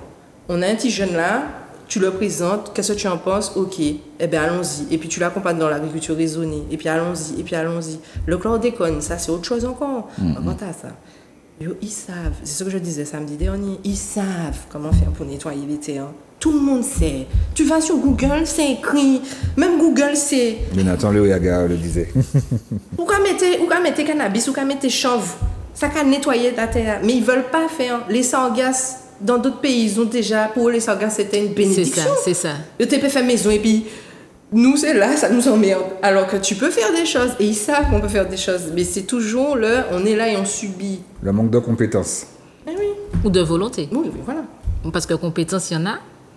On a un petit jeune là, tu le présentes, qu'est-ce que tu en penses? Ok, eh bien allons-y. Et puis tu l'accompagnes dans l'agriculture raisonnée, et puis allons-y. Le chlordécone, ça c'est autre chose encore. Quant à ça, yo, ils savent, c'est ce que je disais samedi dernier, ils savent comment faire pour nettoyer les terres. Tout le monde sait. Tu vas sur Google, c'est écrit. Même Google sait. Jonathan Léoyaga le disait. Ou qu'à mettre cannabis, ou qu'à mettre chanvre. Ça qu'à nettoyer la terre. Mais ils veulent pas faire. Les sargasses, dans d'autres pays, ils ont déjà, pour eux, les sargasses, c'était une bénédiction. C'est ça. Le TP fait maison et puis nous, c'est là, ça nous emmerde. Alors que tu peux faire des choses et ils savent qu'on peut faire des choses. Mais c'est toujours on est là et on subit. Le manque de compétences. Eh oui. Ou de volonté. Oui, voilà. Parce que compétence, il y en a,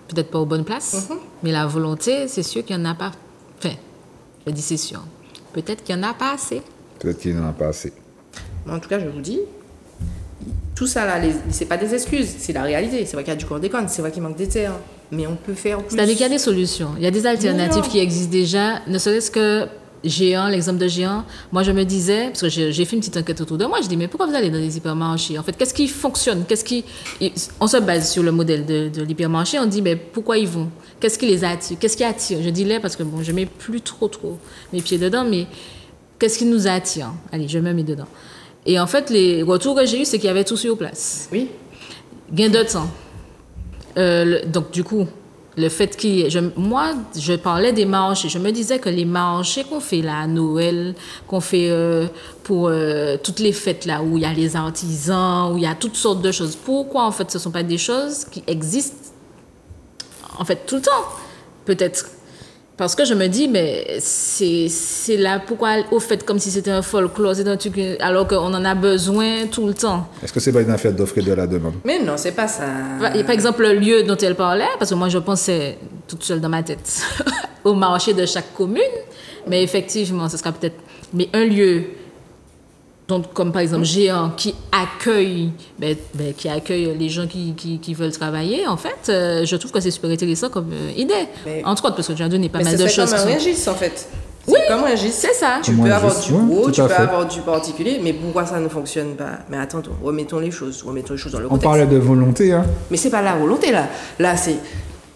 peut-être pas aux bonnes places, mais la volonté, c'est sûr qu'il n'y en a pas. Enfin, je dis c'est sûr. Peut-être qu'il n'y en a pas assez. Peut-être qu'il n'en a pas assez. En tout cas, je vous dis, tout ça là, c'est pas des excuses, c'est la réalité. C'est vrai qu'il y a du chlordécone, c'est vrai qu'il manque des terres, mais on peut faire plus. C'est-à-dire qu'il y a des solutions. Il y a des alternatives Non. qui existent déjà, ne serait-ce que Géant, l'exemple de Géant. Moi, je me disais, parce que j'ai fait une petite enquête autour de moi, je dis, mais pourquoi vous allez dans les hypermarchés? En fait, qu'est-ce qui fonctionne? On se base sur le modèle de l'hypermarché, on dit, mais pourquoi ils vont? Qu'est-ce qui les attire? Qu'est-ce qui attire? Je dis là parce que bon, je mets plus trop mes pieds dedans, mais qu'est-ce qui nous attire? Allez, je me mets dedans. Et en fait, les retours que j'ai eus, c'est qu'il y avait tout sur place. Oui. Gain de temps. Donc, du coup, le fait moi, je parlais des marchés. Je me disais que les marchés qu'on fait là, à Noël, qu'on fait pour toutes les fêtes là, où il y a les artisans, où il y a toutes sortes de choses. Pourquoi, en fait, ce ne sont pas des choses qui existent, en fait, tout le temps? Peut-être. Parce que je me dis, mais c'est là, pourquoi au fait comme si c'était un folklore, c'est un truc, alors qu'on en a besoin tout le temps. Est-ce que c'est pas une affaire d'offre et de la demande? Mais non, c'est pas ça. Et par exemple, le lieu dont elle parlait, parce que moi je pensais toute seule dans ma tête au marché de chaque commune, mais effectivement, ce sera peut-être un lieu, donc, comme par exemple Géant, qui accueille les gens qui veulent travailler, en fait, je trouve que c'est super intéressant comme idée. Mais- Entre autres, parce que j'ai donné pas Mais mal ce de serait choses. comme un qui sont- registre en fait. Oui, C'est comme un registre. c'est ça. Tu Comme peux un avoir registre, du ouais, gros, tout tu à peux fait. avoir du particulier, mais pourquoi ça ne fonctionne pas? Mais attends, remettons les choses dans le On contexte. parlait de volonté, hein. Mais c'est pas la volonté là. Là, c'est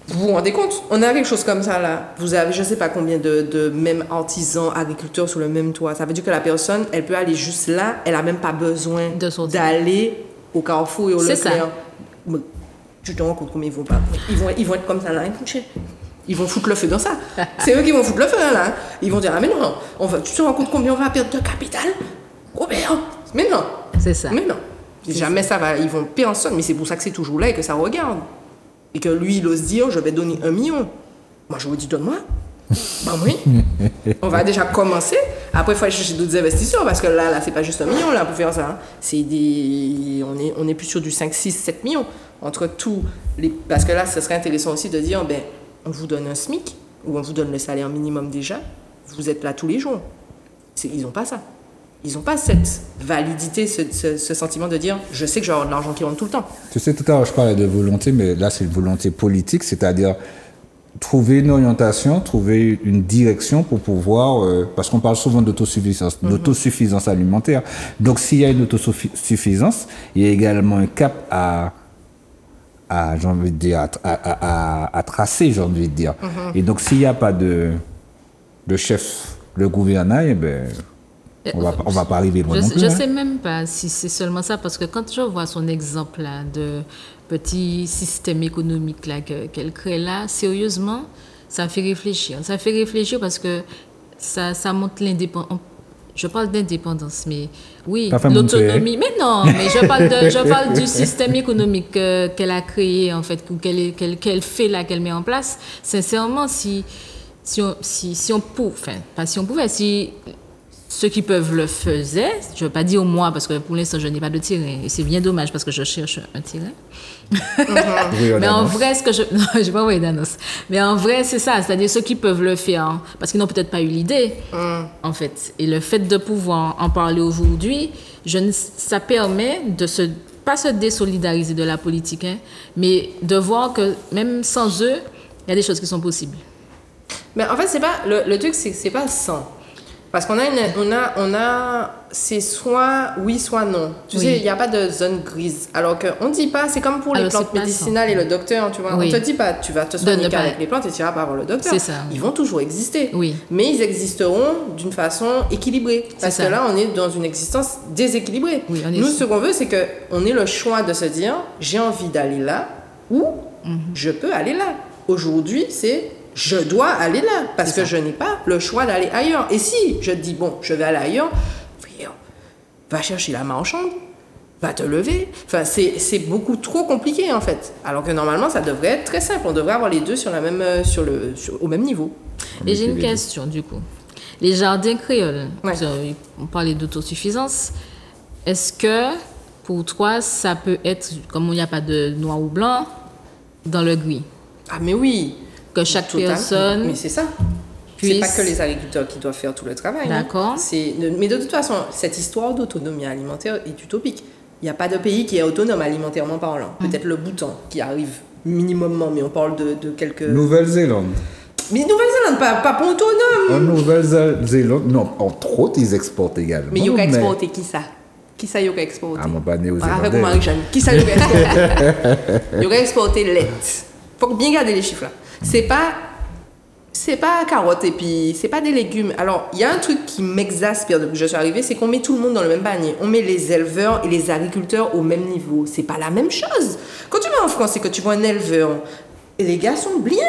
Vous vous rendez compte? On a quelque chose comme ça là. Vous avez je sais pas combien de même artisans, agriculteurs sur le même toit. Ça veut dire que la personne, elle peut aller juste là, elle a même pas besoin d'aller au Carrefour et au Leclerc. Tu te rends compte combien ils vont pas? Ils vont être comme ça là, ils vont foutre le feu dans ça. C'est eux qui vont foutre le feu là. Ils vont dire ah mais non, tu te rends compte combien on va perdre de capital? Robert, mais non. C'est ça. Mais non. Jamais ça va, ils vont personne, mais c'est pour ça que c'est toujours là et que ça regarde. Et que lui, il ose dire, je vais donner 1 million. Moi, je vous dis, donne-moi. Ben oui. On va déjà commencer. Après, il faut aller chercher d'autres investisseurs, parce que là c'est pas juste 1 million, là, pour faire ça. Hein. On est plus sur du 5, 6, 7 millions. Entre tous les... Parce que là, ce serait intéressant aussi de dire, ben, on vous donne un SMIC, ou on vous donne le salaire minimum déjà. Vous êtes là tous les jours. Ils n'ont pas ça. Ils n'ont pas cette validité, ce sentiment de dire je sais que je vais avoir de l'argent qui rentre tout le temps. Tu sais, tout à l'heure, je parlais de volonté, mais là, c'est une volonté politique, c'est-à-dire trouver une orientation, trouver une direction pour pouvoir... parce qu'on parle souvent d'autosuffisance alimentaire. Donc, s'il y a une autosuffisance, il y a également un cap j'ai envie de dire, à tracer, j'ai envie de dire. Et donc, s'il n'y a pas de chef, le gouvernail, eh ben... On va pas arriver loin non plus. Je sais même pas si c'est seulement ça, parce que quand je vois son exemple là, de petit système économique là, qu'elle crée là, sérieusement, ça me fait réfléchir. Ça me fait réfléchir parce que ça montre l'indépendance. Je parle d'indépendance, mais oui, l'autonomie. Mais non, mais je parle du système économique qu'elle a créé, en fait, qu'elle fait là, qu'elle met en place. Sincèrement, si on pouvait, enfin, pas si on pouvait, si ceux qui peuvent le faisaient, je ne veux pas dire moi, parce que pour l'instant, je n'ai pas de terrain. Et c'est bien dommage, parce que je cherche un terrain. Oui, mais en vrai, non, je vais pas envoyer d'annonce. Mais en vrai, c'est ça. C'est-à-dire ceux qui peuvent le faire, hein, parce qu'ils n'ont peut-être pas eu l'idée, en fait. Et le fait de pouvoir en parler aujourd'hui, ça permet de pas se désolidariser de la politique, hein, mais de voir que même sans eux, il y a des choses qui sont possibles. Mais en fait, c'est pas, le truc, c'est que c'est pas sans. Parce qu'on a c'est soit oui, soit non. Tu sais, il n'y a pas de zone grise. Alors qu'on ne dit pas, c'est comme pour les plantes médicinales et le docteur, tu vois. Oui. On ne te dit pas, tu vas te soigner avec les plantes et tu iras pas voir le docteur. C'est ça. Ils vont toujours exister. Oui. Mais ils existeront d'une façon équilibrée. Parce que là, on est dans une existence déséquilibrée. Oui, nous, ce qu'on veut, c'est qu'on ait le choix de se dire, j'ai envie d'aller là ou je peux aller là. Aujourd'hui, c'est... je dois aller là, parce que je n'ai pas le choix d'aller ailleurs. Et si je te dis, bon, je vais aller ailleurs, va chercher la marchande, va te lever. Enfin, c'est beaucoup trop compliqué, en fait. Alors que normalement, ça devrait être très simple. On devrait avoir les deux au même niveau. Et j'ai une question, du coup. Les jardins créoles, on parlait d'autosuffisance. Est-ce que, pour toi, ça peut être, comme il n'y a pas de noir ou blanc, dans le gris? Ah, mais oui! Que chaque personne... Mais c'est ça. C'est pas que les agriculteurs qui doivent faire tout le travail. D'accord. Mais de toute façon, cette histoire d'autonomie alimentaire est utopique. Il n'y a pas de pays qui est autonome alimentairement parlant. Peut-être le Bhoutan qui arrive minimumement, mais on parle de quelques... Nouvelle-Zélande. Mais Nouvelle-Zélande, pas autonome. En Nouvelle-Zélande, non, entre autres, ils exportent également. Mais ils ont exporté qui ça? Qui ça, ils ont exporté? Ah, mon pas néo-zélandais. Avec Marie-Jeanne. Qui ça, ils ont exporté? Ils ont exporté lait. Faut bien garder les chiffres là. C'est pas carottes et puis c'est pas des légumes. Alors, il y a un truc qui m'exaspère depuis que je suis arrivée, c'est qu'on met tout le monde dans le même panier. On met les éleveurs et les agriculteurs au même niveau. C'est pas la même chose. Quand tu vas en France et que tu vois un éleveur, les gars sont bien.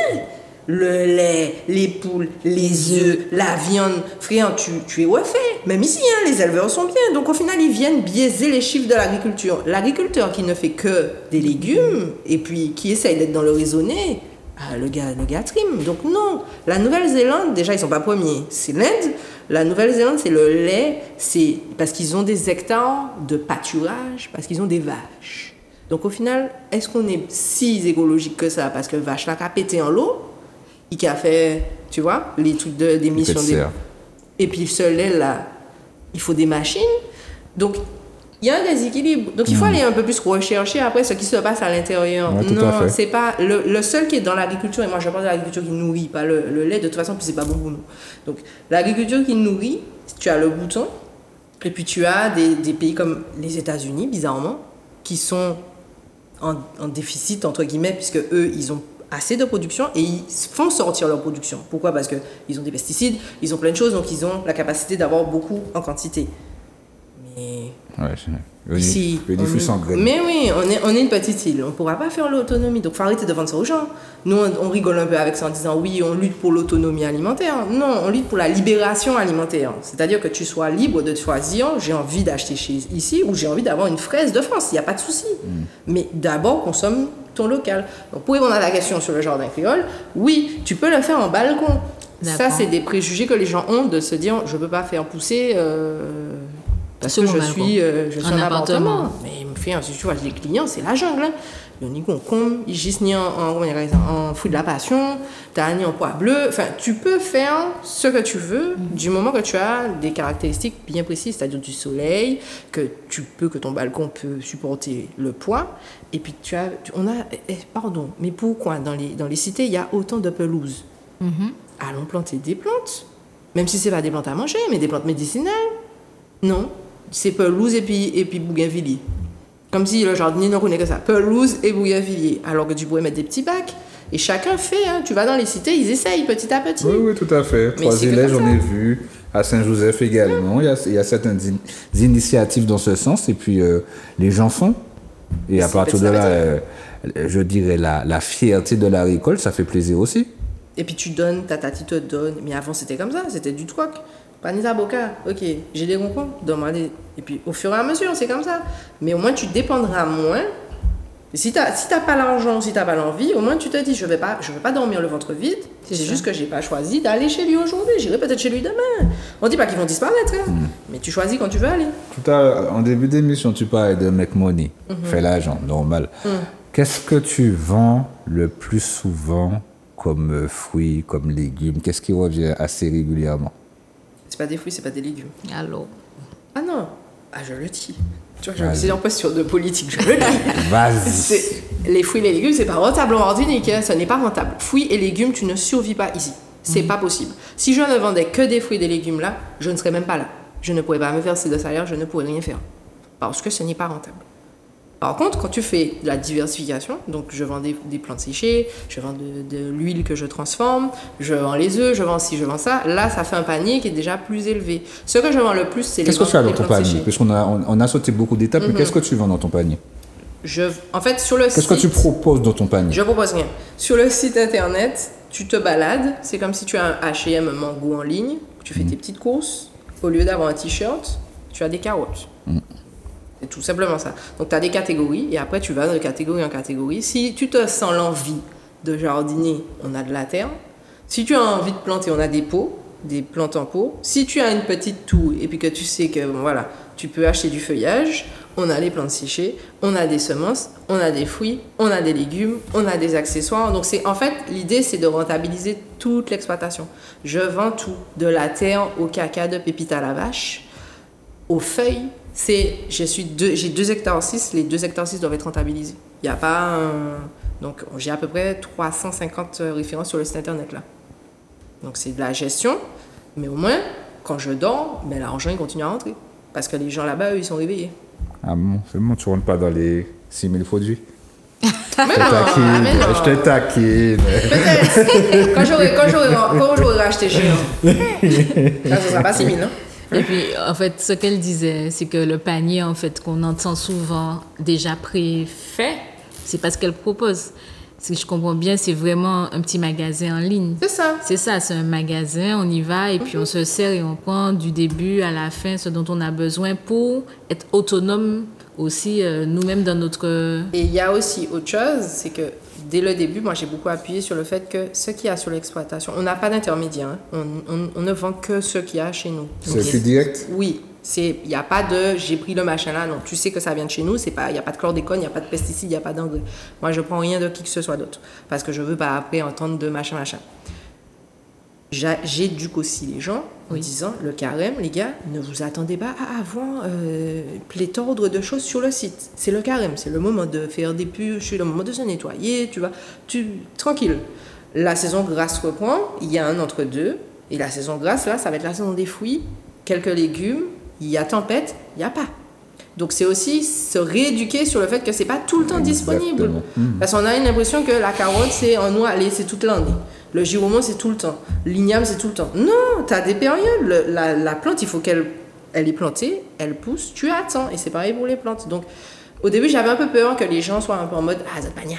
Le lait, les poules, les œufs, la viande. Frère, tu es refait. Même ici, hein, les éleveurs sont bien. Donc, au final, ils viennent biaiser les chiffres de l'agriculture. L'agriculteur qui ne fait que des légumes et puis qui essaye d'être dans le raisonné, le gars trime. Donc non, la Nouvelle-Zélande, déjà, ils sont pas premiers. C'est l'Inde. La Nouvelle-Zélande, c'est le lait. C'est parce qu'ils ont des hectares de pâturage, parce qu'ils ont des vaches. Donc au final, est-ce qu'on est si écologique que ça? Parce que vache là, qui a pété en l'eau, qui a fait, tu vois, les trucs d'émission. Et puis ce lait là, il faut des machines. Donc il y a un déséquilibre. Donc, il faut aller un peu plus rechercher après ce qui se passe à l'intérieur. Ouais, non, c'est pas... Le seul qui est dans l'agriculture, et moi, je parle de l'agriculture qui nourrit, pas le lait, de toute façon, puis c'est pas bon pour nous. Donc, l'agriculture qui nourrit, tu as le Bhoutan, et puis tu as des pays comme les États-Unis, bizarrement, qui sont en déficit, entre guillemets, puisque eux, ils ont assez de production et ils font sortir leur production. Pourquoi? Parce qu'ils ont des pesticides, ils ont plein de choses, donc ils ont la capacité d'avoir beaucoup en quantité. Mais ici, mais oui, on est une petite île, on ne pourra pas faire l'autonomie, donc il faut arrêter de vendre ça aux gens. Nous, on rigole un peu avec ça en disant oui, on lutte pour l'autonomie alimentaire. Non, on lutte pour la libération alimentaire. C'est-à-dire que tu sois libre de choisir, j'ai envie d'acheter ici ou j'ai envie d'avoir une fraise de France, il n'y a pas de souci. Mais d'abord, consomme ton local. Donc, pour répondre à la question sur le jardin créole, oui, tu peux le faire en balcon. Ça, c'est des préjugés que les gens ont de se dire je ne peux pas faire pousser parce que je suis en appartement. Mais si tu vois les clients, c'est la jungle. Il y a un concombre, ils gisent ni en fruit de la passion, t'as ni en pois bleu. Enfin, tu peux faire ce que tu veux du moment que tu as des caractéristiques bien précises, c'est-à-dire du soleil, que ton balcon peut supporter le poids. Et puis pardon, mais pourquoi dans les cités il y a autant de pelouses? Allons planter des plantes, même si c'est pas des plantes à manger, mais des plantes médicinales. Non, c'est pelouse et puis bougainvilliers. Comme si le jardinier ne connaît que ça. Pelouse et bougainvilliers. Alors que tu pourrais mettre des petits bacs. Et chacun fait. Tu vas dans les cités, ils essayent petit à petit. Oui, tout à fait. Trois-Îlets, j'en ai vu. À Saint-Joseph également. Il y a certaines initiatives dans ce sens. Et puis, les gens font. Et à partir de là, je dirais, la fierté de la récolte, ça fait plaisir aussi. Et puis, tu donnes, ta tati te donne. Mais avant, c'était comme ça. C'était du troc. Panisa Boca, ok, j'ai des concombres, demandez. Et puis au fur et à mesure, c'est comme ça. Mais au moins tu dépendras moins. Et si t'as pas l'argent, si t'as pas l'envie, au moins tu te dis je vais pas dormir le ventre vide. C'est juste que j'ai pas choisi d'aller chez lui aujourd'hui. J'irai peut-être chez lui demain. On dit pas qu'ils vont disparaître, mais tu choisis quand tu veux aller. Tout à l'heure, en début d'émission, tu parlais de make money, fais l'argent, normal. Qu'est-ce que tu vends le plus souvent comme fruits, comme légumes? Qu'est-ce qui revient assez régulièrement? C'est pas des fruits, c'est pas des légumes. Allô? Ah non. Ah, je le dis. Tu vois, c'est en posture de politique, je le dis. Vas-y. Les fruits et les légumes, c'est pas rentable en Martinique. Ce n'est pas rentable. Fruits et légumes, tu ne survis pas ici. C'est pas possible. Si je ne vendais que des fruits et des légumes là, je ne serais même pas là. Je ne pourrais pas me verser de salaire, je ne pourrais rien faire. Parce que ce n'est pas rentable. Par contre, quand tu fais de la diversification, donc je vends des plantes séchées, je vends de l'huile que je transforme, je vends les œufs, je vends ci, je vends ça, là, ça fait un panier qui est déjà plus élevé. Ce que je vends le plus, c'est les plantes séchées. Qu'est-ce que tu as dans ton panier? Parce qu'on a sauté beaucoup d'étapes, mais qu'est-ce que tu vends dans ton panier? En fait, sur le site... Qu'est-ce que tu proposes dans ton panier? Je propose rien. Sur le site internet, tu te balades, c'est comme si tu as un H&M Mango en ligne, tu fais tes petites courses, au lieu d'avoir un t-shirt, tu as des carottes. C'est tout simplement ça. Donc, tu as des catégories et après, tu vas de catégorie en catégorie. Si tu te sens l'envie de jardiner, on a de la terre. Si tu as envie de planter, on a des pots, des plantes en pot. Si tu as une petite toux et puis que tu sais que, voilà, tu peux acheter du feuillage, on a les plantes séchées, on a des semences, on a des fruits, on a des légumes, on a des accessoires. Donc, en fait, l'idée, c'est de rentabiliser toute l'exploitation. Je vends tout, de la terre au caca de pépite à la vache, aux feuilles. J'ai 2 hectares 6, les 2 hectares 6 doivent être rentabilisés. Il n'y a pas Donc j'ai à peu près 350 références sur le site internet là. Donc c'est de la gestion, mais au moins, quand je dors, l'argent il continue à rentrer. Parce que les gens là-bas, eux, ils sont réveillés. Ah bon, c'est bon, tu ne rentres pas dans les 6000 produits? Je te taquine. Peut-être. Quand j'aurai racheté chez nous. Là, ce ne sera pas 6000, non? Et puis, en fait, ce qu'elle disait, c'est que le panier, en fait, qu'on entend souvent déjà préfait, c'est pas ce qu'elle propose. Si je comprends bien, c'est vraiment un petit magasin en ligne. C'est ça. C'est ça, c'est un magasin, on y va et puis on se sert et on prend du début à la fin ce dont on a besoin pour être autonome aussi nous-mêmes dans notre... Et il y a aussi autre chose, c'est que dès le début, moi j'ai beaucoup appuyé sur le fait que ce qu'il y a sur l'exploitation, on n'a pas d'intermédiaire, hein. On ne vend que ce qu'il y a chez nous. C'est plus direct? Oui. Il n'y a pas de j'ai pris le machin là, non, tu sais que ça vient de chez nous, il n'y a pas de chlordécone, il n'y a pas de pesticides, il n'y a pas d'engrais. Moi je prends rien de qui que ce soit d'autre parce que je veux pas après entendre de machin. J'éduque aussi les gens en disant le carême, les gars, ne vous attendez pas à avoir pléthore de choses sur le site. C'est le carême, c'est le moment de faire des purges, c'est le moment de se nettoyer, tranquille. La saison grasse reprend, il y a un entre-deux, et la saison grasse là, ça va être la saison des fruits, quelques légumes. Il y a tempête, il n'y a pas. Donc c'est aussi se rééduquer sur le fait que c'est pas tout le temps disponible. Parce qu'on a une impression que la carotte, c'est en noix, allez, c'est toute l'année. Le giromon, c'est tout le temps. L'igname, c'est tout le temps. Non, tu as des périodes. La plante, il faut qu'elle est plantée, elle pousse, tu attends. Et c'est pareil pour les plantes. Donc, au début, j'avais un peu peur que les gens soient un peu en mode « Ah, ça ne va rien ».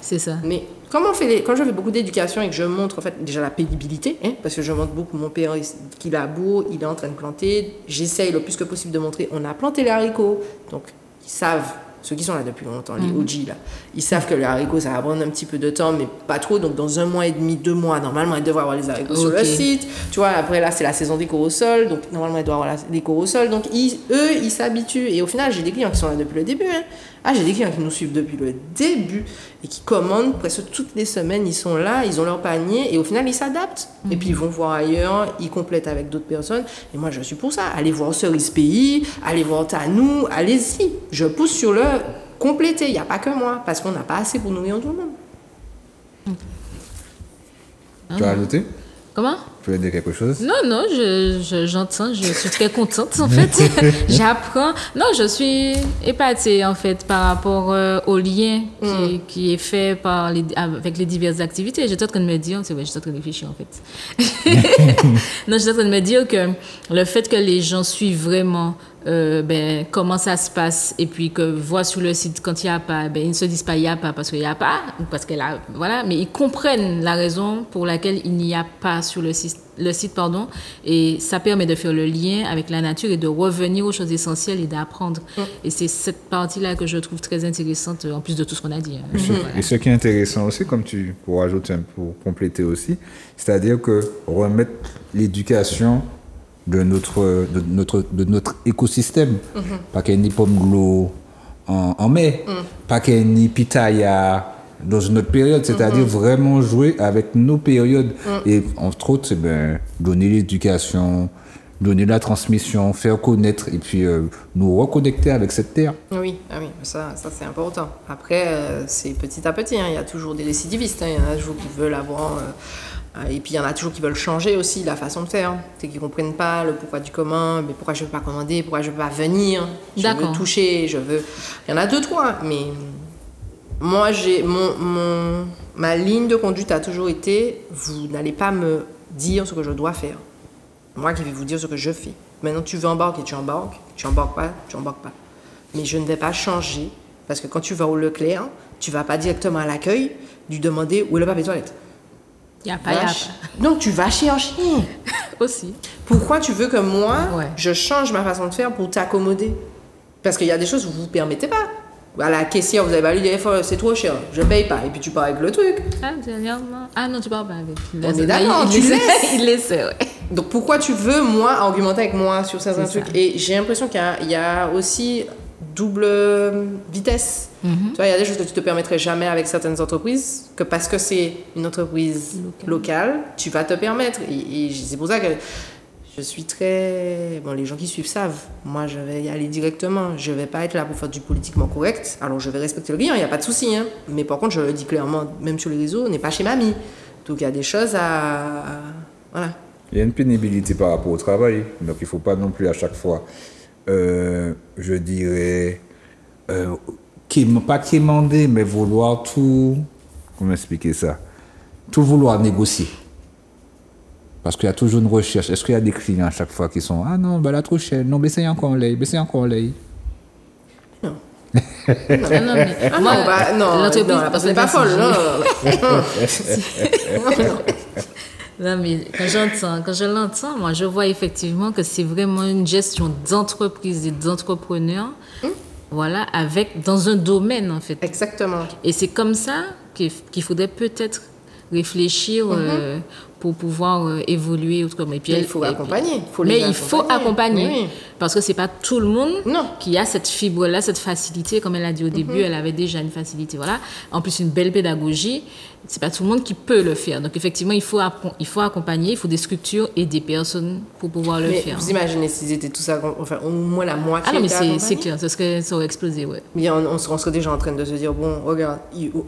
C'est ça. Mais quand je fais beaucoup d'éducation et que je montre en fait déjà la pénibilité, parce que je montre beaucoup mon père qu'il a beau, il est en train de planter, j'essaye le plus que possible de montrer, on a planté les haricots, donc ils savent, ceux qui sont là depuis longtemps, les OG là, ils savent que les haricots ça va prendre un petit peu de temps, mais pas trop, donc dans 1 mois et demi, 2 mois, normalement ils devraient avoir les haricots sur le site, tu vois, après là c'est la saison des corosols, donc normalement ils doivent avoir des corosols, donc eux ils s'habituent, et au final j'ai des clients qui sont là depuis le début, j'ai des clients qui nous suivent depuis le début et qui commandent presque toutes les semaines, ils sont là, ils ont leur panier et au final ils s'adaptent. Et puis ils vont voir ailleurs, ils complètent avec d'autres personnes. Et moi je suis pour ça. Allez voir Cerise Pays, allez voir Tanou, allez-y. Je pousse sur le compléter, il n'y a pas que moi, parce qu'on n'a pas assez pour nourrir tout le monde. Tu as ajouté? Comment? Tu veux dire quelque chose? Non, j'entends, je suis très contente en fait. J'apprends. Non, je suis épatée en fait par rapport au lien qui est fait avec les diverses activités. J'étais en train de me dire, c'est vrai, j'étais en train de réfléchir en fait. Non, j'étais en train de me dire que le fait que les gens suivent vraiment comment ça se passe et puis que voient sur le site quand il n'y a pas, ils ne se disent pas il n'y a pas parce qu'il n'y a pas, ou parce qu'elle a, voilà, mais ils comprennent la raison pour laquelle il n'y a pas sur le site, et ça permet de faire le lien avec la nature et de revenir aux choses essentielles et d'apprendre. Et c'est cette partie-là que je trouve très intéressante, en plus de tout ce qu'on a dit. Voilà. Et ce qui est intéressant aussi, comme tu pourras ajouter pour compléter aussi, c'est-à-dire que remettre l'éducation de notre écosystème. Pas qu'il y ait ni pomme glo en mai, pas qu'il y ait ni pitaya dans une autre période, c'est-à-dire vraiment jouer avec nos périodes. Et entre autres, donner l'éducation, donner la transmission, faire connaître et puis nous reconnecter avec cette terre. Oui, ça c'est important. Après, c'est petit à petit, il y a toujours des récidivistes, il y en a toujours qui veulent avoir... et puis il y en a toujours qui veulent changer aussi la façon de faire, qui ne comprennent pas le pourquoi du comment, mais pourquoi je ne veux pas commander, pourquoi je ne veux pas venir, je veux toucher, il y en a 2-3, mais moi ma ligne de conduite a toujours été, vous n'allez pas me dire ce que je dois faire, moi qui vais vous dire ce que je fais. Maintenant tu veux embarquer, tu embarques pas, mais je ne vais pas changer, parce que quand tu vas au Leclerc, tu ne vas pas directement à l'accueil lui demander où est le papier toilette. Il n'y a pas. Non, tu vas chercher. Aussi. Pourquoi tu veux que moi, je change ma façon de faire pour t'accommoder? Parce qu'il y a des choses que vous ne vous permettez pas. À la caissière, vous avez pas lu des fois, c'est trop cher, je ne paye pas. Et puis tu pars avec le truc. Ah non, tu pars pas avec. On est d'accord, tu laisses. Il laisse, ouais. Donc pourquoi tu veux, moi, argumenter avec moi sur certains trucs? Et j'ai l'impression qu'il y a aussi double vitesse. Tu vois, il y a des choses que tu te permettrais jamais avec certaines entreprises, que parce que c'est une entreprise locale, tu vas te permettre. Et c'est pour ça que je suis très... Bon, les gens qui suivent savent. Moi, je vais y aller directement. Je vais pas être là pour faire du politiquement correct. Alors, je vais respecter le client, il n'y a pas de souci. Mais par contre, je le dis clairement, même sur les réseaux, on n'est pas chez mamie. Donc, il y a des choses à... Voilà. Il y a une pénibilité par rapport au travail. Donc, il ne faut pas non plus à chaque fois... je dirais, pas quémander, mais vouloir tout, comment expliquer ça? Tout vouloir négocier. Parce qu'il y a toujours une recherche. Est-ce qu'il y a des clients à chaque fois qui sont, ah non, là trop cher, non, baissez encore l'œil. Non. L'entreprise n'est pas folle, Non, mais quand je l'entends, moi, je vois effectivement que c'est vraiment une gestion d'entreprise et d'entrepreneurs, voilà, dans un domaine, en fait. Exactement. Et c'est comme ça qu'il faudrait peut-être réfléchir pour pouvoir évoluer autrement. Et puis, il faut accompagner. Il faut accompagner. Parce que c'est pas tout le monde qui a cette fibre-là, cette facilité. Comme elle a dit au début, elle avait déjà une facilité. Voilà. En plus, une belle pédagogie. C'est pas tout le monde qui peut le faire. Donc, effectivement, il faut accompagner, il faut des structures et des personnes pour pouvoir le faire. Vous imaginez s'ils étaient tous enfin, au moins la moitié. Ah non, mais c'est clair, ça aurait explosé, ouais. Mais on serait déjà en train de se dire, bon, regarde,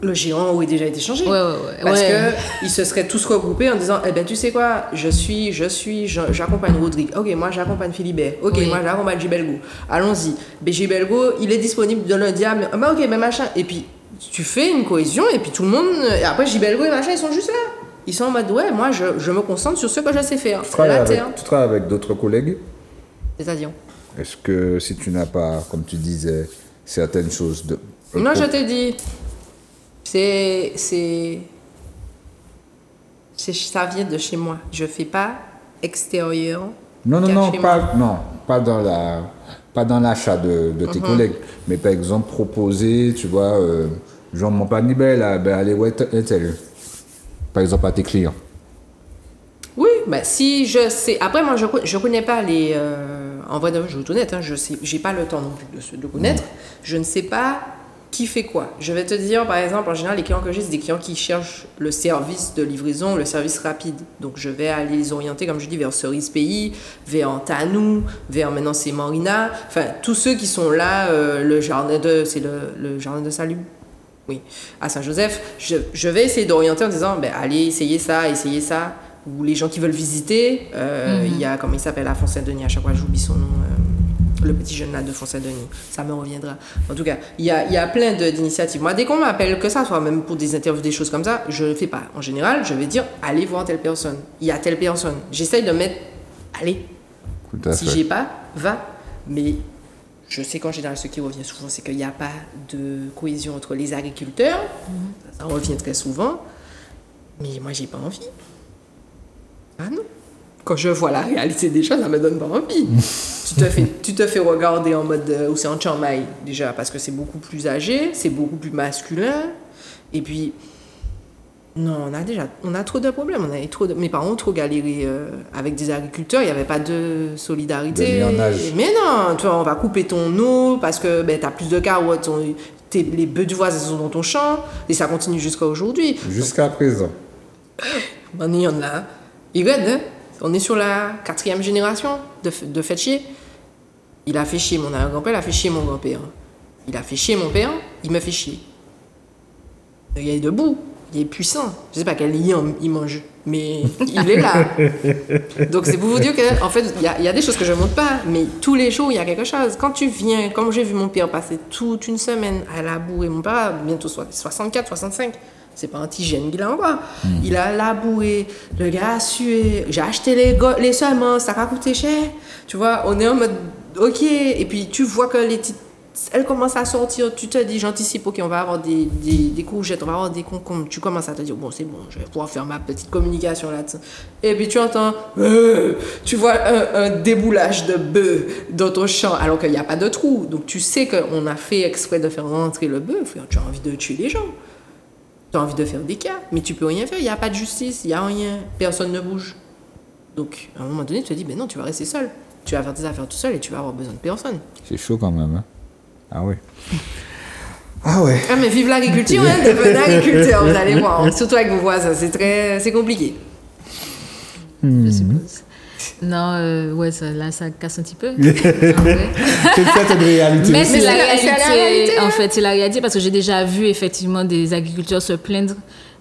le géant aurait déjà été changé. Ouais. Parce qu'ils se seraient tous regroupés en disant, eh ben tu sais quoi, j'accompagne Rodrigue. Ok, moi j'accompagne Philibert. Ok, moi j'accompagne Gibelgo. Allons-y. Ben Gibelgo, il est disponible de lundi à... Ah, ok, ben machin. Et puis tu fais une cohésion et puis tout le monde... Et après Gibelgo et machin, ils sont juste là. Ils sont en mode, ouais, moi je me concentre sur ce que je sais faire. Tu travailles avec d'autres collègues? C'est-à-dire? Est-ce que si tu n'as pas, comme tu disais, certaines choses de... Non, je t'ai dit. Ça vient de chez moi. Je fais pas extérieur. Non, pas dans l'achat de tes collègues, mais par exemple proposer, tu vois, genre mon panier là, ben allez ouais tel, par exemple à tes clients. Oui, ben si je sais. Après moi je connais pas les. En vrai, je vais être honnête, je sais, j'ai pas le temps non plus de connaître. Je ne sais pas qui fait quoi. Je vais te dire, par exemple, en général, les clients que j'ai, c'est des clients qui cherchent le service de livraison, le service rapide. Donc, je vais aller les orienter, comme je dis, vers Cerise Pays, vers Tanou, vers maintenant c'est Marina. Enfin, tous ceux qui sont là, le jardin de Salut. Oui, à Saint-Joseph. Je vais essayer d'orienter en disant, ben, allez, essayez ça. Ou les gens qui veulent visiter, il y a, comment il s'appelle, à Font-Saint-Denis, à chaque fois j'oublie son nom. Le petit jeune là de Font-Saint-Denis, ça me reviendra. En tout cas, il y a plein d'initiatives. Moi, dès qu'on m'appelle, que ça soit même pour des interviews, des choses comme ça, je ne fais pas. En général, je vais dire, allez voir telle personne. Il y a telle personne. J'essaye de mettre, allez. Si j'ai pas, va. Mais je sais qu'en général, ce qui revient souvent, c'est qu'il n'y a pas de cohésion entre les agriculteurs. Ça revient très souvent. Mais moi, j'ai pas envie. Ah non. Quand je vois la réalité des choses, ça me donne pas envie. Tu te fais regarder en mode où c'est en Chiang Mai, déjà, parce que c'est beaucoup plus âgé, c'est beaucoup plus masculin. Et puis, non, on a trop de problèmes. Mes parents ont trop galéré avec des agriculteurs, il n'y avait pas de solidarité. Mais non, tu vois, on va couper ton eau parce que ben, tu as plus de carottes, les bœufs du voisin sont dans ton champ, et ça continue jusqu'à aujourd'hui. Jusqu'à présent. Ben, il y en a. Il regarde, hein. On est sur la 4e génération de fait chier. Il a fait chier mon grand-père, il a fait chier mon grand-père. Il a fait chier mon père, il me fait chier. Il est debout, il est puissant. Je sais pas quel lien il mange, mais il est là. Donc c'est pour vous dire qu'en fait, il y a des choses que je ne montre pas, mais tous les jours, il y a quelque chose. Quand tu viens, comme j'ai vu mon père passer toute une semaine à labourer, mon père a bientôt 64, 65. C'est pas un petit jeune qu'il a encore. Il a labouré, le gars a sué, j'ai acheté les semences, ça a coûté cher. Tu vois, on est en mode, ok. Et puis tu vois que elles commencent à sortir, tu te dis, j'anticipe, ok, on va avoir des courgettes, on va avoir des concombres. Tu commences à te dire, bon, c'est bon, je vais pouvoir faire ma petite communication là-dessus. Et puis tu entends, tu vois un déboulage de bœuf dans ton champ, alors qu'il n'y a pas de trou. Donc tu sais qu'on a fait exprès de faire rentrer le bœuf, tu as envie de tuer les gens. Tu as envie de faire des cas, mais tu peux rien faire. Il n'y a pas de justice, il n'y a rien. Personne ne bouge. Donc, à un moment donné, tu te dis, ben non, tu vas rester seul. Tu vas faire tes affaires tout seul et tu vas avoir besoin de personne. C'est chaud quand même, hein? Ah ouais. Ah ouais. Ah, mais vive l'agriculture, hein, devenez agriculteur, vous allez voir. Surtout avec vos voisins, c'est compliqué. Je suppose. Non, ouais, ça casse un petit peu. C'est cette réalité. Mais c'est la réalité. En fait, c'est la réalité parce que j'ai déjà vu effectivement des agriculteurs se plaindre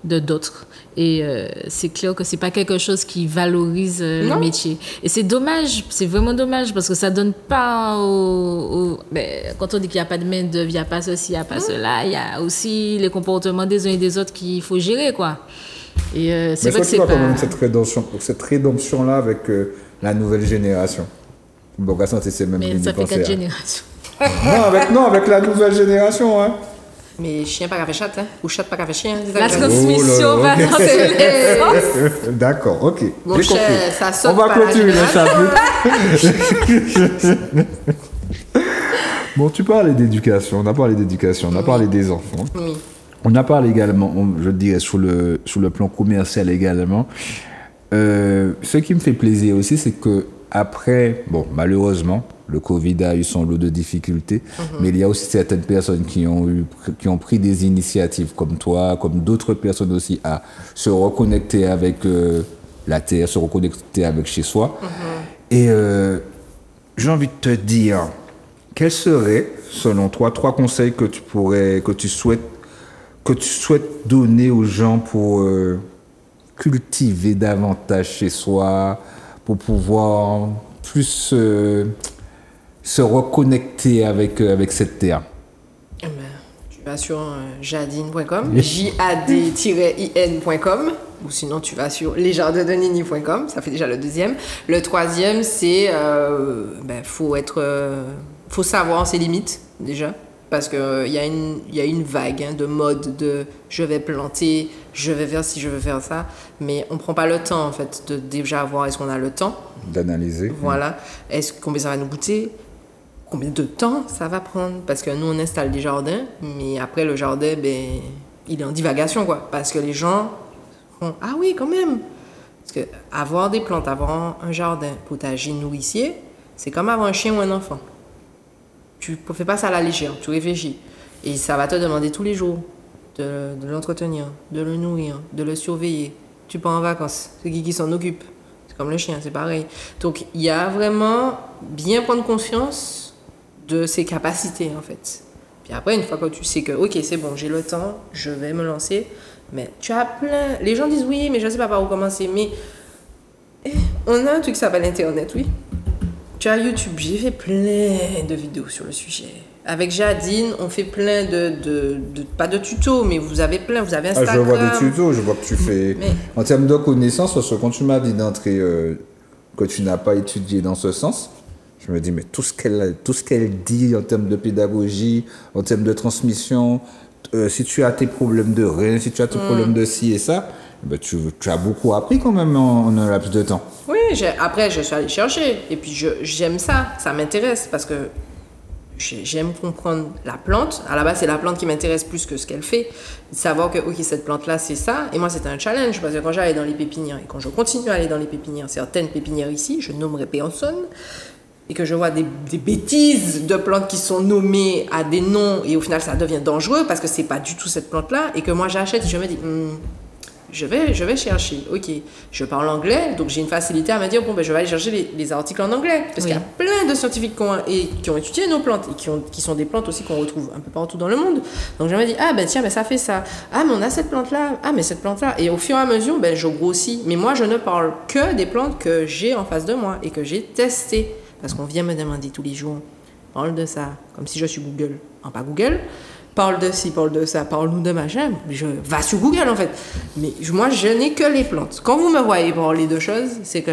de d'autres. Et c'est clair que c'est pas quelque chose qui valorise le métier. Et c'est dommage, c'est vraiment dommage parce que ça donne pas quand on dit qu'il n'y a pas de main-d'œuvre, il n'y a pas ceci, il n'y a pas cela, il y a aussi les comportements des uns et des autres qu'il faut gérer, quoi. Et c'est vrai que c'est pas... quand même cette rédemption-là avec la nouvelle génération. Bon, c'est même mais ça fait 4 générations. non, avec la nouvelle génération, hein. Mais chien pas qu'à faire chat, hein. Ou chat pas qu'à faire chien. La transmission va dans tous les sens. D'accord, ok. Mon cher, ça saute. On va continuer le chapitre. Bon, tu parlais d'éducation, on a parlé d'éducation, on a parlé des enfants. Oui. On a parlé également, je dirais, sur le plan commercial également. Ce qui me fait plaisir aussi, c'est que après, bon, malheureusement, le Covid a eu son lot de difficultés, mais il y a aussi certaines personnes qui ont pris des initiatives comme toi, comme d'autres personnes aussi, à se reconnecter avec la terre, se reconnecter avec chez soi. Et j'ai envie de te dire, quels seraient, selon toi, 3 conseils que tu souhaites donner aux gens pour cultiver davantage chez soi, pour pouvoir plus se reconnecter avec cette terre? Eh ben, tu vas sur jadine.com, jad-in.com, ou sinon tu vas sur lesjardindenini.com, ça fait déjà le deuxième. Le troisième, c'est faut savoir ses limites déjà, parce que il y a une vague de mode de je vais planter, je vais faire ci, je vais faire ça, mais on prend pas le temps en fait de déjà voir est-ce qu'on a le temps d'analyser. Voilà, combien ça va nous coûter? Combien de temps ça va prendre? Parce que nous, on installe des jardins, mais après, le jardin, il est en divagation, quoi. Parce que les gens font « Ah oui, quand même !» Parce que avoir des plantes, avoir un jardin, potager, nourricier, c'est comme avoir un chien ou un enfant. Tu ne fais pas ça à la légère, tu réfléchis. Et ça va te demander tous les jours de l'entretenir, de le nourrir, de le surveiller. Tu pars en vacances, c'est qui s'en occupe? C'est comme le chien, c'est pareil. Donc, il y a vraiment bien prendre conscience de ses capacités, en fait. Puis après, une fois que tu sais que, ok, c'est bon, j'ai le temps, je vais me lancer, mais tu as plein... Les gens disent, oui, mais je ne sais pas par où commencer, mais on a un truc qui s'appelle Internet, oui. Tu as YouTube, j'ai fait plein de vidéos sur le sujet. Avec Jadine, on fait plein pas de tutos, mais vous avez Instagram. Je vois des tutos, je vois que tu fais... Mais... En termes de connaissances, parce que quand tu m'as dit d'entrer, que tu n'as pas étudié dans ce sens, je me dis, mais tout ce qu'elle dit en termes de pédagogie, en termes de transmission, si tu as tes problèmes de reins, si tu as tes problèmes de ci et ça, tu as beaucoup appris quand même en un laps de temps. Oui, après, je suis allée chercher. Et puis, j'aime ça m'intéresse parce que j'aime comprendre la plante. À la base, c'est la plante qui m'intéresse plus que ce qu'elle fait. Savoir que, ok, cette plante-là, c'est ça. Et moi, c'était un challenge parce que quand j'allais dans les pépinières et quand je continue à aller dans les pépinières, certaines pépinières ici, je nommerai personne, et que je vois des bêtises de plantes qui sont nommées à des noms et au final ça devient dangereux parce que c'est pas du tout cette plante-là et que moi j'achète et je me dis je vais chercher, ok, je parle anglais donc j'ai une facilité à me dire je vais aller chercher les articles en anglais parce qu'il y a plein de scientifiques qui ont étudié nos plantes et qui sont des plantes aussi qu'on retrouve un peu partout dans le monde, donc je me dis tiens ça fait ça, mais on a cette plante-là, mais cette plante-là, et au fur et à mesure je grossis, mais moi je ne parle que des plantes que j'ai en face de moi et que j'ai testées. Parce qu'on vient me demander tous les jours, parle de ça, comme si je suis Google. Pas Google, parle de ci, parle de ça, parle-nous de machin. Je vais sur Google en fait. Mais moi, je n'ai que les plantes. Quand vous me voyez parler de choses, c'est que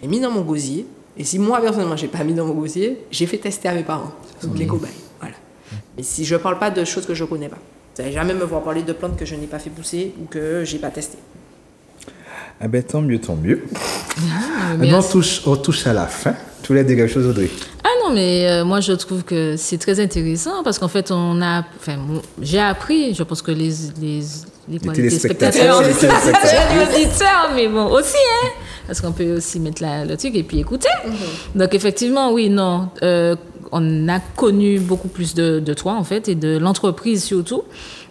j'ai mis dans mon gosier. Et si moi, personnellement, je n'ai pas mis dans mon gosier, j'ai fait tester à mes parents. Donc les cobayes. Voilà. Mais si je ne parle pas de choses que je ne connais pas, vous n'allez jamais me voir parler de plantes que je n'ai pas fait pousser ou que je n'ai pas testées. Tant mieux, tant mieux. Maintenant, on touche à la fin. Tu voulais dire quelque chose, Audrey? Non, mais moi, je trouve que c'est très intéressant parce qu'en fait, j'ai appris, je pense que les téléspectateurs, les auditeurs, mais bon, aussi, parce qu'on peut aussi mettre le truc et puis écouter. Donc, effectivement, oui, non, on a connu beaucoup plus de toi, en fait, et de l'entreprise surtout,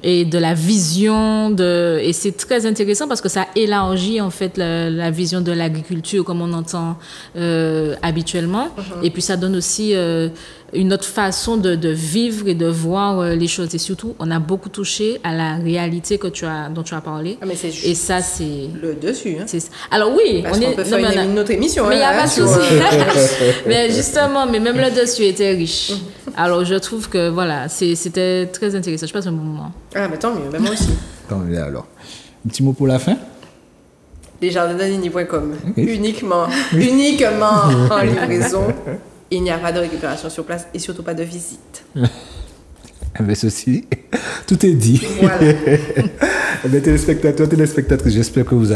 et de la vision et c'est très intéressant parce que ça élargit en fait la vision de l'agriculture comme on entend habituellement, et puis ça donne aussi une autre façon de vivre et de voir les choses, et surtout on a beaucoup touché à la réalité dont tu as parlé, et ça c'est le dessus, alors oui, parce qu'on peut faire une autre émission, mais il n'y a pas de souci. Mais justement, mais même le dessus était riche. Alors je trouve que voilà, c'était très intéressant, je passe un bon moment. Mais tant mieux, moi aussi. Tant mieux alors. Un petit mot pour la fin? Lesjardindenini.com. Uniquement en livraison. Il n'y a pas de récupération sur place et surtout pas de visite. Ceci, tout est dit. Voilà. Téléspectateurs, téléspectatrices, j'espère que vous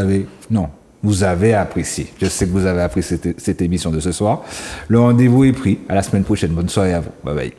avez apprécié. Je sais que vous avez apprécié cette émission de ce soir. Le rendez-vous est pris. À la semaine prochaine. Bonne soirée à vous. Bye bye.